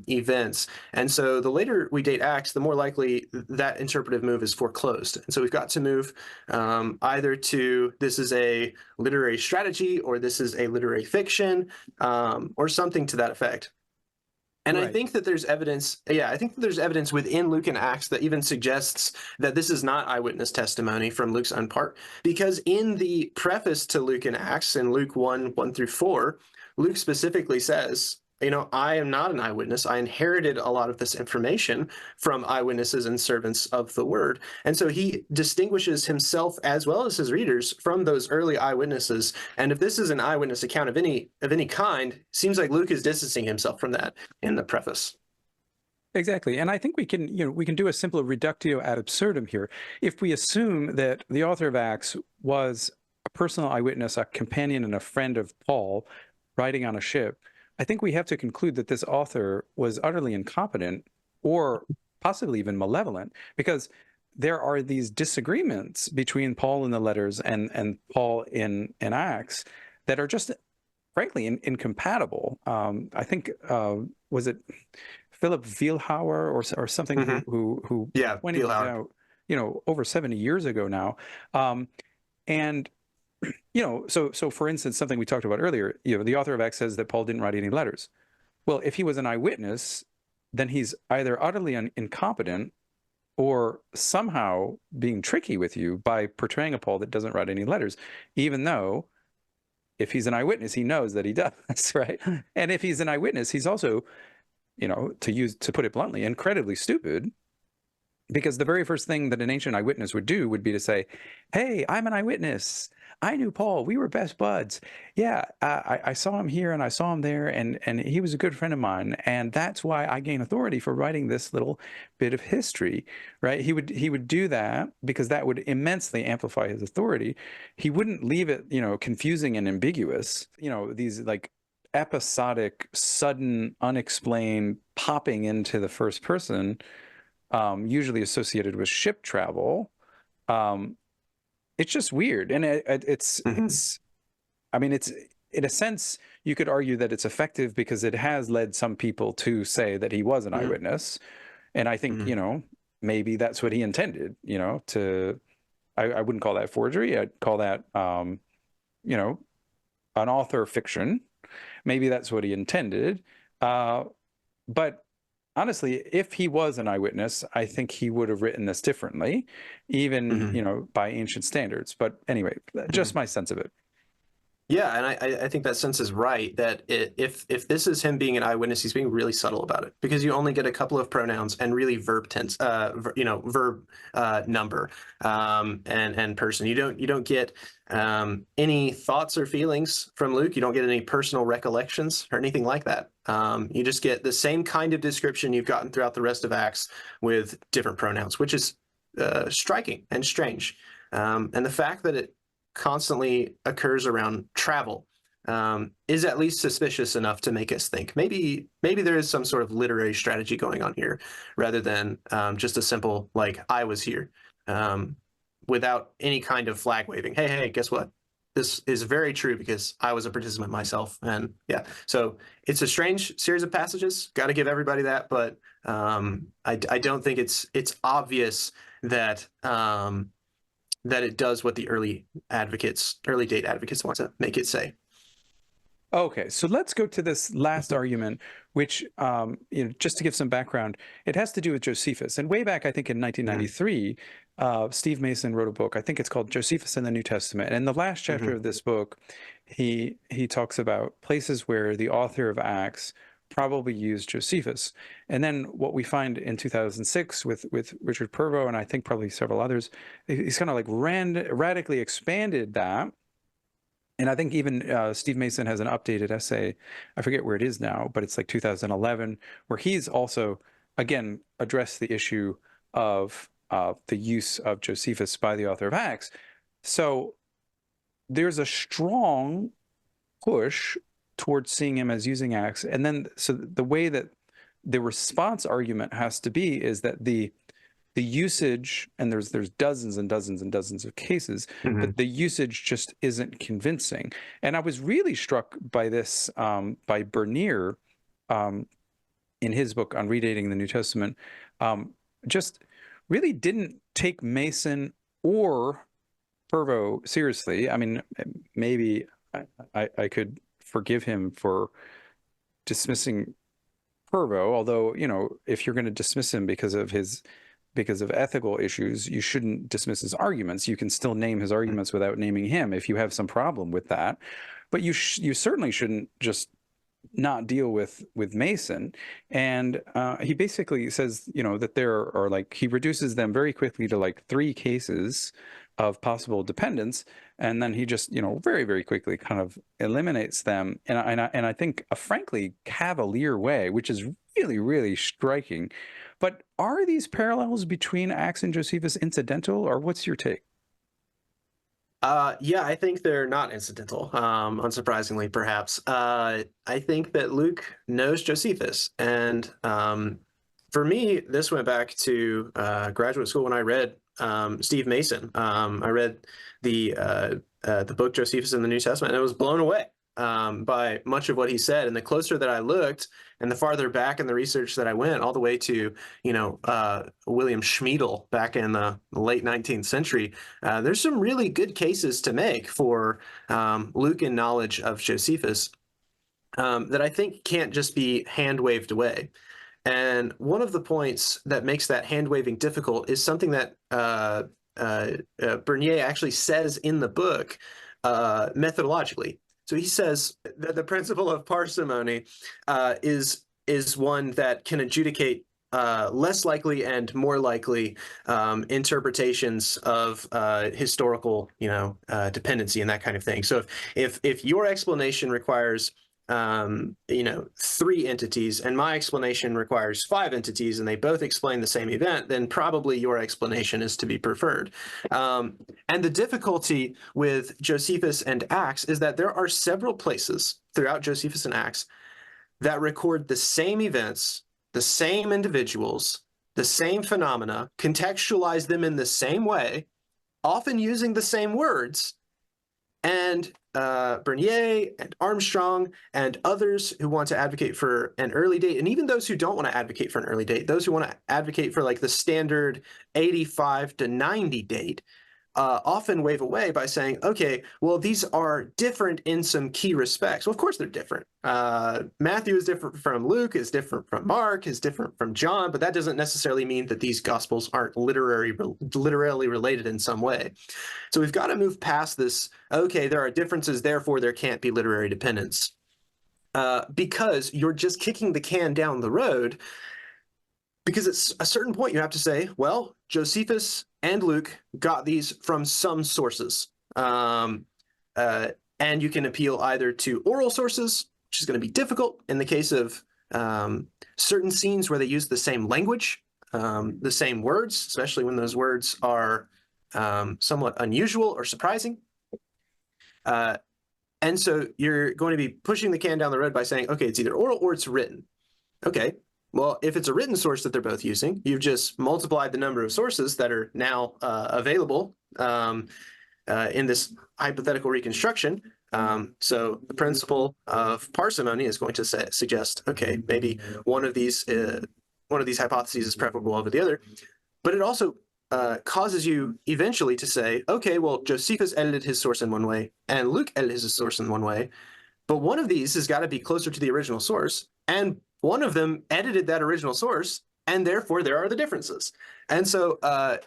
events. And so the later we date Acts, the more likely that interpretive move is foreclosed. And so we've got to move either to this is a literary strategy, or this is a literary fiction, or something to that effect. And right. I think that there's evidence within Luke and Acts that even suggests that this is not eyewitness testimony from Luke's own part, because in the preface to Luke and Acts, in Luke 1:1-4, Luke specifically says, I am not an eyewitness. I inherited a lot of this information from eyewitnesses and servants of the word. And so he distinguishes himself as well as his readers from those early eyewitnesses. And if this is an eyewitness account of any kind, seems like Luke is distancing himself from that in the preface. Exactly. And I think we can do a simple reductio ad absurdum here. If we assume that the author of Acts was a personal eyewitness, a companion and a friend of Paul riding on a ship, I think we have to conclude that this author was utterly incompetent or possibly even malevolent, because there are these disagreements between Paul in the letters and Paul in Acts that are just, frankly, incompatible. I think, was it Philip Vielhauer or something who pointed it out, over 70 years ago now. And so for instance, something we talked about earlier, the author of Acts says that Paul didn't write any letters. Well, if he was an eyewitness, then he's either utterly incompetent or somehow being tricky with you by portraying a Paul that doesn't write any letters, even though if he's an eyewitness, he knows that he does, right? And if he's an eyewitness, he's also, to put it bluntly, incredibly stupid. Because the very first thing that an ancient eyewitness would do would be to say, hey, I'm an eyewitness. I knew Paul. We were best buds. Yeah, I saw him here and I saw him there, and he was a good friend of mine. And that's why I gain authority for writing this little bit of history, right? He would do that because that would immensely amplify his authority. He wouldn't leave it, confusing and ambiguous. These like episodic, sudden, unexplained popping into the first person, usually associated with ship travel. It's just weird. And it's in a sense, you could argue that it's effective because it has led some people to say that he was an eyewitness. And I think, maybe that's what he intended, I wouldn't call that forgery. I'd call that, an author fiction. Maybe that's what he intended. But honestly, if he was an eyewitness, I think he would have written this differently, even, by ancient standards. But anyway, just my sense of it. Yeah, and I think that sense is right, that if this is him being an eyewitness, he's being really subtle about it, because you only get a couple of pronouns and really verb tense, verb number, and person. You don't get any thoughts or feelings from Luke. You don't get any personal recollections or anything like that. You just get the same kind of description you've gotten throughout the rest of Acts with different pronouns, which is striking and strange. And the fact that it constantly occurs around travel is at least suspicious enough to make us think maybe there is some sort of literary strategy going on here, rather than just a simple like I was here, without any kind of flag waving. Hey, guess what? This is very true because I was a participant myself. And yeah, so it's a strange series of passages. Got to give everybody that, but I don't think it's obvious that that it does what the early date advocates want to make it say. Okay, so let's go to this last argument, which, just to give some background, it has to do with Josephus. And way back, I think in 1993, Steve Mason wrote a book. I think it's called Josephus in the New Testament. And in the last chapter of this book, he talks about places where the author of Acts probably used Josephus. And then what we find in 2006 with Richard Purvo, and I think probably several others, he's kind of like radically expanded that. And I think even Steve Mason has an updated essay. I forget where it is now, but it's like 2011, where he's also, again, addressed the issue of the use of Josephus by the author of Acts. So there's a strong push towards seeing him as using Acts. And then, so the way that the response argument has to be is that the usage, and there's dozens and dozens and dozens of cases, but the usage just isn't convincing. And I was really struck by this, by Bernier, in his book on Redating the New Testament, just really didn't take Mason or Purvo seriously. I mean, maybe I could forgive him for dismissing Purvo, although, if you're going to dismiss him because of ethical issues, you shouldn't dismiss his arguments. You can still name his arguments without naming him if you have some problem with that. But you certainly shouldn't just not deal with Mason. And he basically says, that there are he reduces them very quickly to 3 cases of possible dependence, and then he just very, very quickly kind of eliminates them. And I think a frankly cavalier way, which is really, really striking. But are these parallels between Acts and Josephus incidental, or what's your take? Yeah, I think they're not incidental, unsurprisingly, perhaps. I think that Luke knows Josephus. And for me, this went back to graduate school when I read Steve Mason. I read the book Josephus in the New Testament, and I was blown away by much of what he said. And the closer that I looked, and the farther back in the research that I went, all the way to William Schmiedel back in the late 19th century, there's some really good cases to make for Lucan knowledge of Josephus that I think can't just be hand waved away. And one of the points that makes that hand waving difficult is something that Bernier actually says in the book methodologically. So he says that the principle of parsimony is one that can adjudicate less likely and more likely interpretations of historical, dependency and that kind of thing. So if your explanation requires 3 entities, and my explanation requires 5 entities, and they both explain the same event, then probably your explanation is to be preferred. And the difficulty with Josephus and Acts is that there are several places throughout Josephus and Acts that record the same events, the same individuals, the same phenomena, contextualize them in the same way, often using the same words. And Bernier and Armstrong and others who want to advocate for an early date, and even those who don't want to advocate for an early date, those who want to advocate for the standard 85 to 90 date, often wave away by saying, okay, well, these are different in some key respects. Well, of course they're different. Matthew is different from Luke, is different from Mark, is different from John, but that doesn't necessarily mean that these gospels aren't literally related in some way. So we've got to move past this, okay, there are differences, therefore there can't be literary dependence. Because you're just kicking the can down the road. Because at a certain point you have to say, well, Josephus and Luke got these from some sources. And you can appeal either to oral sources which is going to be difficult in the case of certain scenes where they use the same language, the same words, especially when those words are somewhat unusual or surprising. And so you're going to be pushing the can down the road by saying, okay, it's either oral or it's written. Okay, well, if it's a written source that they're both using, you've just multiplied the number of sources that are now available in this hypothetical reconstruction. So the principle of parsimony is going to suggest, okay, maybe one of these hypotheses is preferable over the other, but it also causes you eventually to say, okay, well, Josephus edited his source in one way, and Luke edited his source in one way, but one of these has got to be closer to the original source, and one of them edited that original source, and therefore there are the differences. And so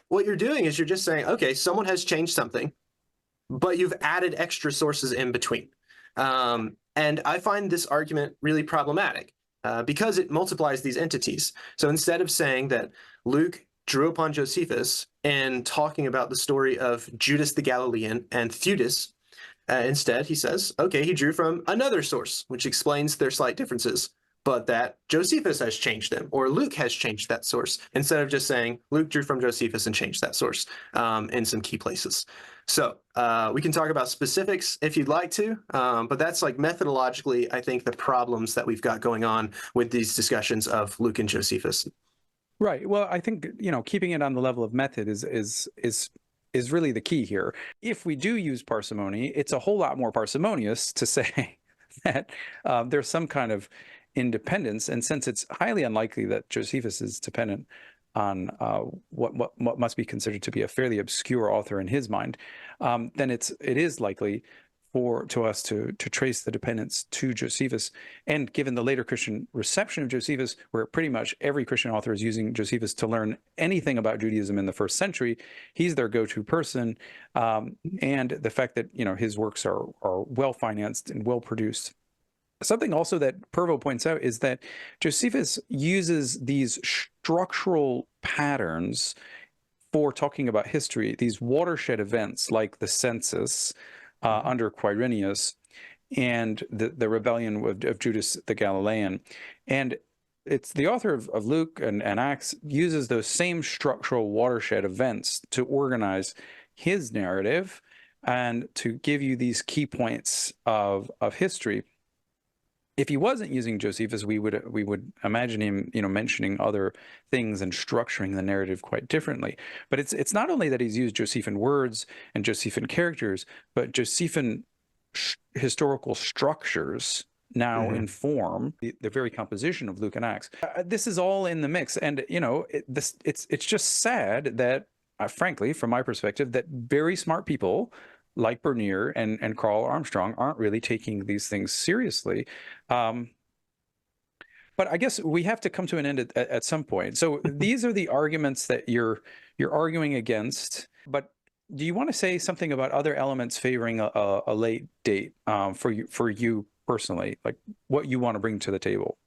what you're doing is you're just saying, okay, someone has changed something, but you've added extra sources in between. And I find this argument really problematic because it multiplies these entities. So instead of saying that Luke drew upon Josephus and talking about the story of Judas the Galilean and Theudas, instead he says, okay, he drew from another source, which explains their slight differences, but that Josephus has changed them, or Luke has changed that source, instead of just saying Luke drew from Josephus and changed that source in some key places. So we can talk about specifics if you'd like to, but that's like methodologically, I think, the problems that we've got going on with these discussions of Luke and Josephus. Right. Well, I think, keeping it on the level of method is really the key here. If we do use parsimony, it's a whole lot more parsimonious to say that there's some kind of independence. And since it's highly unlikely that Josephus is dependent on what must be considered to be a fairly obscure author in his mind, then it is likely to us to trace the dependence to Josephus. And given the later Christian reception of Josephus, where pretty much every Christian author is using Josephus to learn anything about Judaism in the first century, he's their go-to person. And the fact that his works are well financed and well produced. Something also that Purvo points out is that Josephus uses these structural patterns for talking about history, these watershed events like the census under Quirinius and the rebellion of Judas the Galilean. And it's the author of Luke and Acts uses those same structural watershed events to organize his narrative and to give you these key points of history. If he wasn't using Josephus, we would imagine him, mentioning other things and structuring the narrative quite differently. But it's not only that he's used Josephine words and Josephine characters, but Josephine historical structures now inform the very composition of Luke and Acts. This is all in the mix, and it's just sad that, frankly, from my perspective, that very smart people like Bernier and Carl Armstrong aren't really taking these things seriously. But I guess we have to come to an end at some point. So these are the arguments that you're arguing against. But do you want to say something about other elements favoring a late date for you personally, like what you want to bring to the table?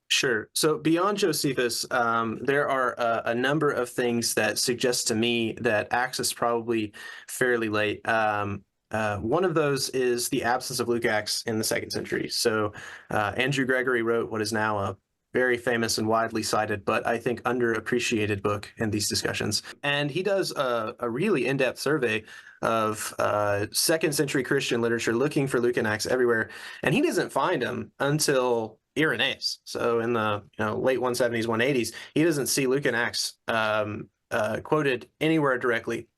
Sure. So beyond Josephus, there are a number of things that suggest to me that Acts is probably fairly late. One of those is the absence of Luke Acts in the 2nd century. So Andrew Gregory wrote what is now a very famous and widely cited, but I think underappreciated book in these discussions. And he does a really in-depth survey of 2nd century Christian literature, looking for Luke and Acts everywhere. And he doesn't find them until Irenaeus. So in the late 170s, 180s, he doesn't see Luke and Acts quoted anywhere directly.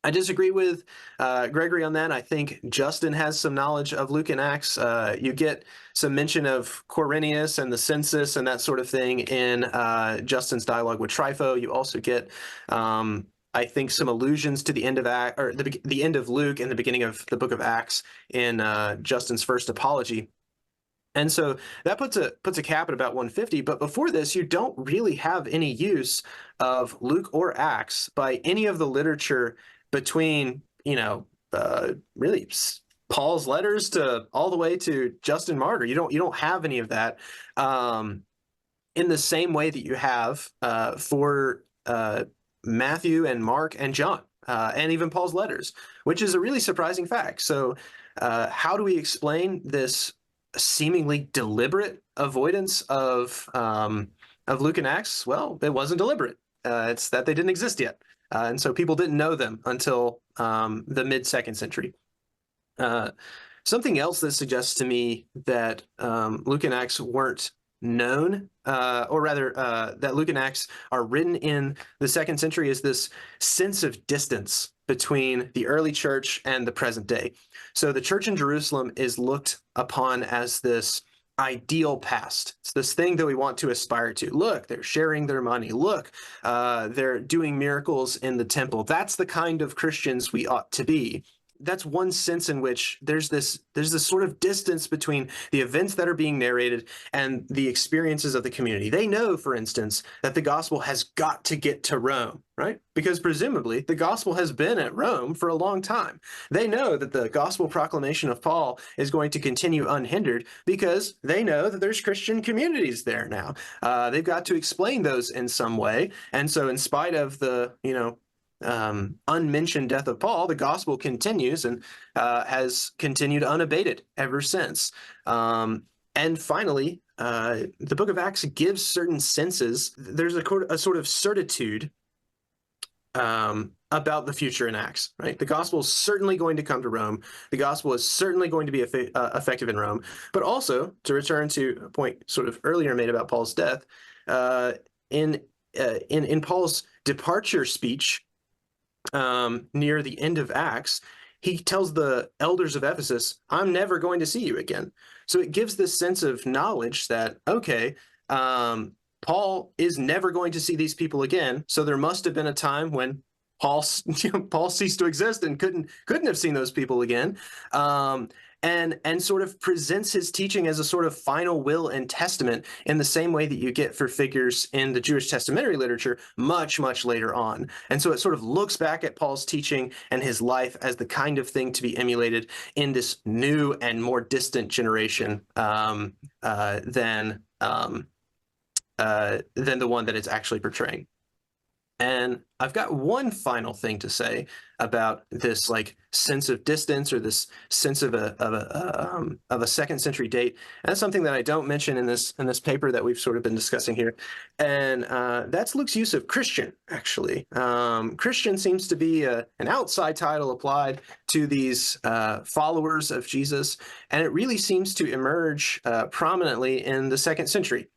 I disagree with Gregory on that. I think Justin has some knowledge of Luke and Acts. You get some mention of Quirinius and the census and that sort of thing in Justin's dialogue with Trypho. You also get, I think, some allusions to the end of the end of Luke and the beginning of the book of Acts in Justin's first apology. And so that puts a cap at about 150. But before this, you don't really have any use of Luke or Acts by any of the literature between, really Paul's letters to all the way to Justin Martyr. You don't have any of that in the same way that you have for Matthew and Mark and John and even Paul's letters, which is a really surprising fact. So how do we explain this seemingly deliberate avoidance of Luke and Acts, well, it wasn't deliberate. It's that they didn't exist yet. And so people didn't know them until the mid-second century. Something else that suggests to me that Luke and Acts weren't known, or rather, that Luke and Acts are written in the second century, is this sense of distance between the early church and the present day. So the church in Jerusalem is looked upon as this ideal past. It's this thing that we want to aspire to. Look, they're sharing their money. Look, they're doing miracles in the temple. That's the kind of Christians we ought to be. That's one sense in which there's this sort of distance between the events that are being narrated and the experiences of the community. They know, for instance, that the gospel has got to get to Rome, right? Because presumably the gospel has been at Rome for a long time. They know that the gospel proclamation of Paul is going to continue unhindered because they know that there's Christian communities there now. They've got to explain those in some way. And so in spite of the, unmentioned death of Paul, the gospel continues and has continued unabated ever since. And finally, the book of Acts gives certain senses. There's a sort of certitude about the future in Acts, right? The gospel is certainly going to come to Rome. The gospel is certainly going to be effective in Rome. But also, to return to a point sort of earlier made about Paul's death, in Paul's departure speech, near the end of Acts, he tells the elders of Ephesus, I'm never going to see you again. So it gives this sense of knowledge that, okay, Paul is never going to see these people again. So there must have been a time when Paul ceased to exist and couldn't have seen those people again. And sort of presents his teaching as a sort of final will and testament in the same way that you get for figures in the Jewish testamentary literature much, much later on. And so it sort of looks back at Paul's teaching and his life as the kind of thing to be emulated in this new and more distant generation than the one that it's actually portraying. And I've got one final thing to say about this sense of distance, or this sense of a second century date. And that's something that I don't mention in this paper that we've sort of been discussing here. And that's Luke's use of Christian, actually. Christian seems to be an outside title applied to these followers of Jesus, and it really seems to emerge prominently in the second century.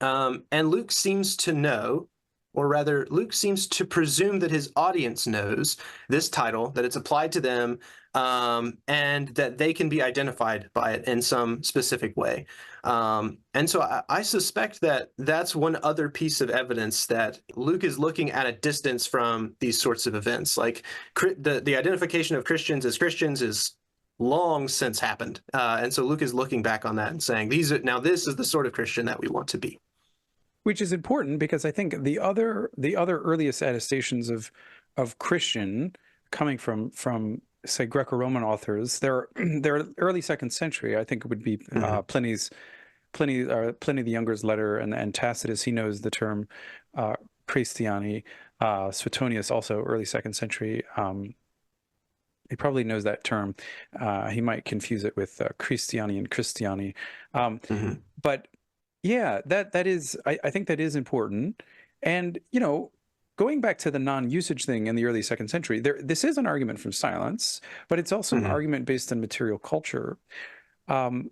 And Luke seems to know, or rather, Luke seems to presume that his audience knows this title, that it's applied to them, and that they can be identified by it in some specific way. And so I suspect that that's one other piece of evidence that Luke is looking at a distance from these sorts of events. Like the identification of Christians as Christians is long since happened. And so Luke is looking back on that and saying, this is the sort of Christian that we want to be. Which is important because I think the other earliest attestations of Christian coming from say Greco-Roman authors, they're early second century. I think it would be Pliny the Younger's letter, and Tacitus. He knows the term Christiani. Suetonius, also early second century. He probably knows that term. He might confuse it with Christiani and Christiani. But yeah, that is, I think that is important. And, going back to the non-usage thing in the early second century, this is an argument from silence, but it's also an argument based on material culture. And,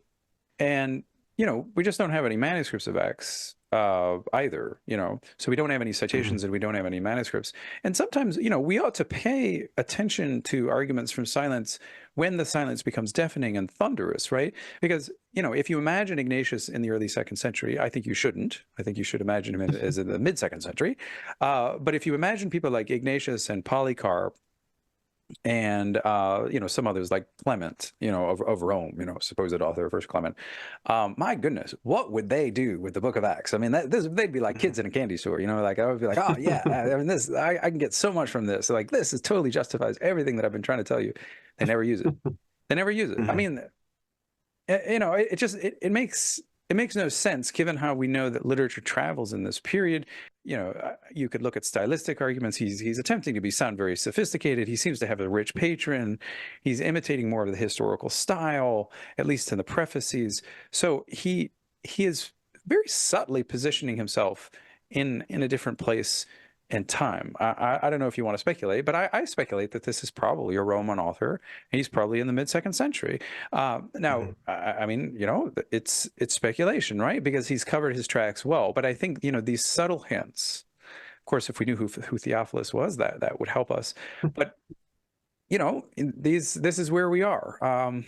we just don't have any manuscripts of Acts either, so we don't have any citations and we don't have any manuscripts. And sometimes, we ought to pay attention to arguments from silence when the silence becomes deafening and thunderous, right? Because, if you imagine Ignatius in the early second century, I think you shouldn't. I think you should imagine him as in the mid-second century. But if you imagine people like Ignatius and Polycarp, and some others like Clement, of Rome, supposed author of First Clement. My goodness, what would they do with the Book of Acts? I mean, they'd be like kids in a candy store, I would be like, oh yeah, I mean, I can get so much from this. Like, this is totally justifies everything that I've been trying to tell you. They never use it. They never use it. I mean, it makes it makes no sense given how we know that literature travels in this period. You could look at stylistic arguments. He's attempting to sound very sophisticated. He seems to have a rich patron. He's imitating more of the historical style, at least in the prefaces. So he is very subtly positioning himself in a different place and time. I don't know if you want to speculate, but I speculate that this is probably a Roman author. He's probably in the mid-second century. Now, I mean, it's speculation, right? Because he's covered his tracks well. But I think, these subtle hints, of course, if we knew who Theophilus was, that would help us. But, this is where we are.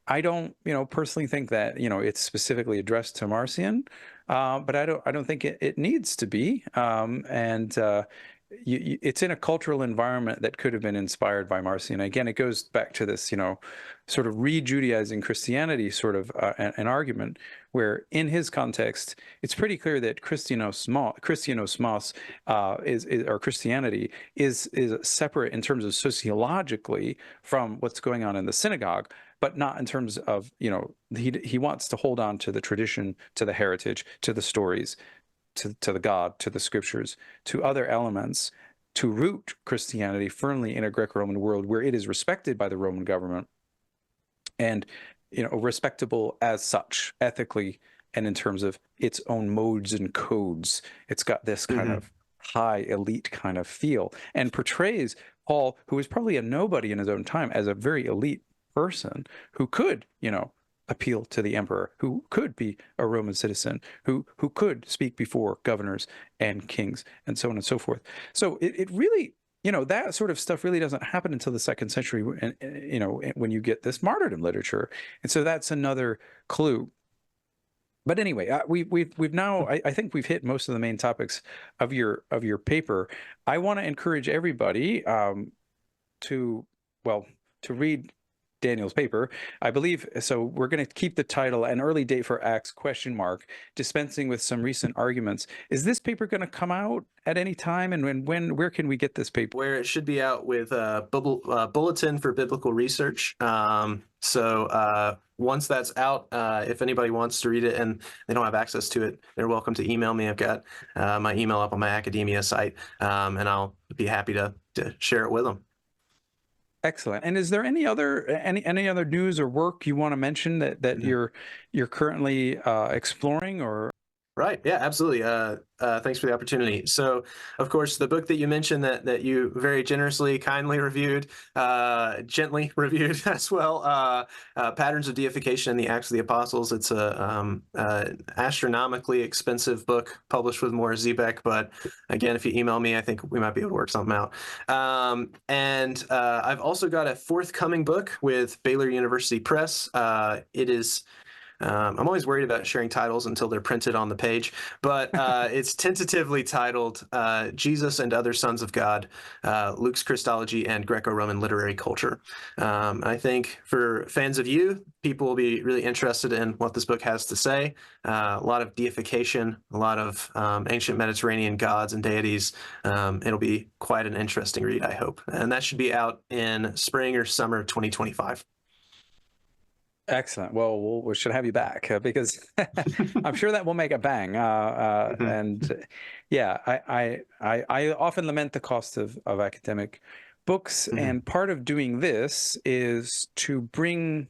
I don't, personally think that, it's specifically addressed to Marcion, but I don't think it needs to be. It's in a cultural environment that could have been inspired by Marcion. Again, it goes back to this, sort of re-Judaizing Christianity sort of an argument where, in his context, it's pretty clear that Christianosmos or Christianity is separate in terms of sociologically from what's going on in the synagogue, but not in terms of, he wants to hold on to the tradition, to the heritage, to the stories, to the God, to the scriptures, to other elements, to root Christianity firmly in a Greco-Roman world where it is respected by the Roman government and, respectable as such, ethically, and in terms of its own modes and codes. It's got this kind of high elite kind of feel, and portrays Paul, who is probably a nobody in his own time, as a very elite person who could, appeal to the emperor, who could be a Roman citizen, who could speak before governors and kings, and so on and so forth. So it really, that sort of stuff really doesn't happen until the second century, when you get this martyrdom literature. And so that's another clue. But anyway, we've now, I think we've hit most of the main topics of your paper. I want to encourage everybody to read Daniel's paper, I believe. So we're going to keep the title "An Early Date for Acts?" Dispensing with Some Recent Arguments. Is this paper going to come out at any time? And where can we get this paper? Where it should be out with a Bulletin for Biblical Research. So once that's out, if anybody wants to read it and they don't have access to it, they're welcome to email me. I've got my email up on my academia site, and I'll be happy to share it with them. Excellent. And is there any other news or work you want to mention that you're currently exploring or? Right. Yeah, absolutely. Thanks for the opportunity. So, of course, the book that you mentioned that you very generously, kindly reviewed, gently reviewed as well, Patterns of Deification in the Acts of the Apostles. It's a astronomically expensive book published with Morris Zebek. But again, if you email me, I think we might be able to work something out. And I've also got a forthcoming book with Baylor University Press. It is... I'm always worried about sharing titles until they're printed on the page, but it's tentatively titled Jesus and Other Sons of God, Luke's Christology and Greco-Roman Literary Culture. I think for fans of you, people will be really interested in what this book has to say. A lot of deification, a lot of ancient Mediterranean gods and deities. It'll be quite an interesting read, I hope. And that should be out in spring or summer of 2025. Excellent. Well, we should have you back because I'm sure that will make a bang. And yeah, I often lament the cost of academic books, and part of doing this is to bring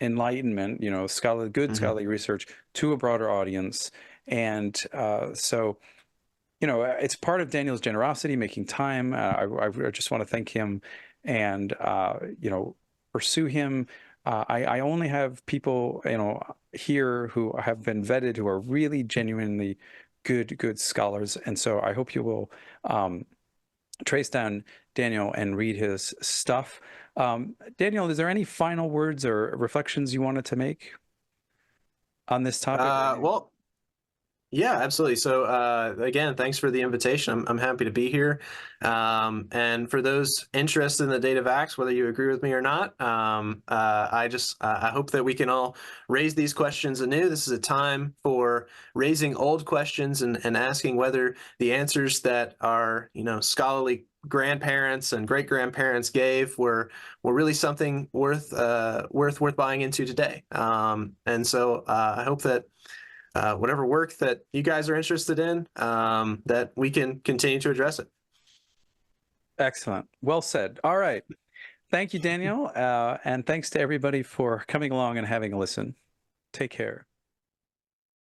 enlightenment, scholarly research to a broader audience. And so, it's part of Daniel's generosity, making time. I just want to thank him and pursue him. I only have people, here who have been vetted, who are really genuinely good scholars. And so I hope you will trace down Daniel and read his stuff. Daniel, is there any final words or reflections you wanted to make on this topic? Well, Yeah, absolutely. So, again, thanks for the invitation. I'm happy to be here. And for those interested in the date of Acts, whether you agree with me or not, I hope that we can all raise these questions anew. This is a time for raising old questions and asking whether the answers that our, scholarly grandparents and great grandparents gave were really something worth buying into today. And so I hope that whatever work that you guys are interested in, that we can continue to address it. Excellent. Well said. All right. Thank you, Daniel. And thanks to everybody for coming along and having a listen. Take care.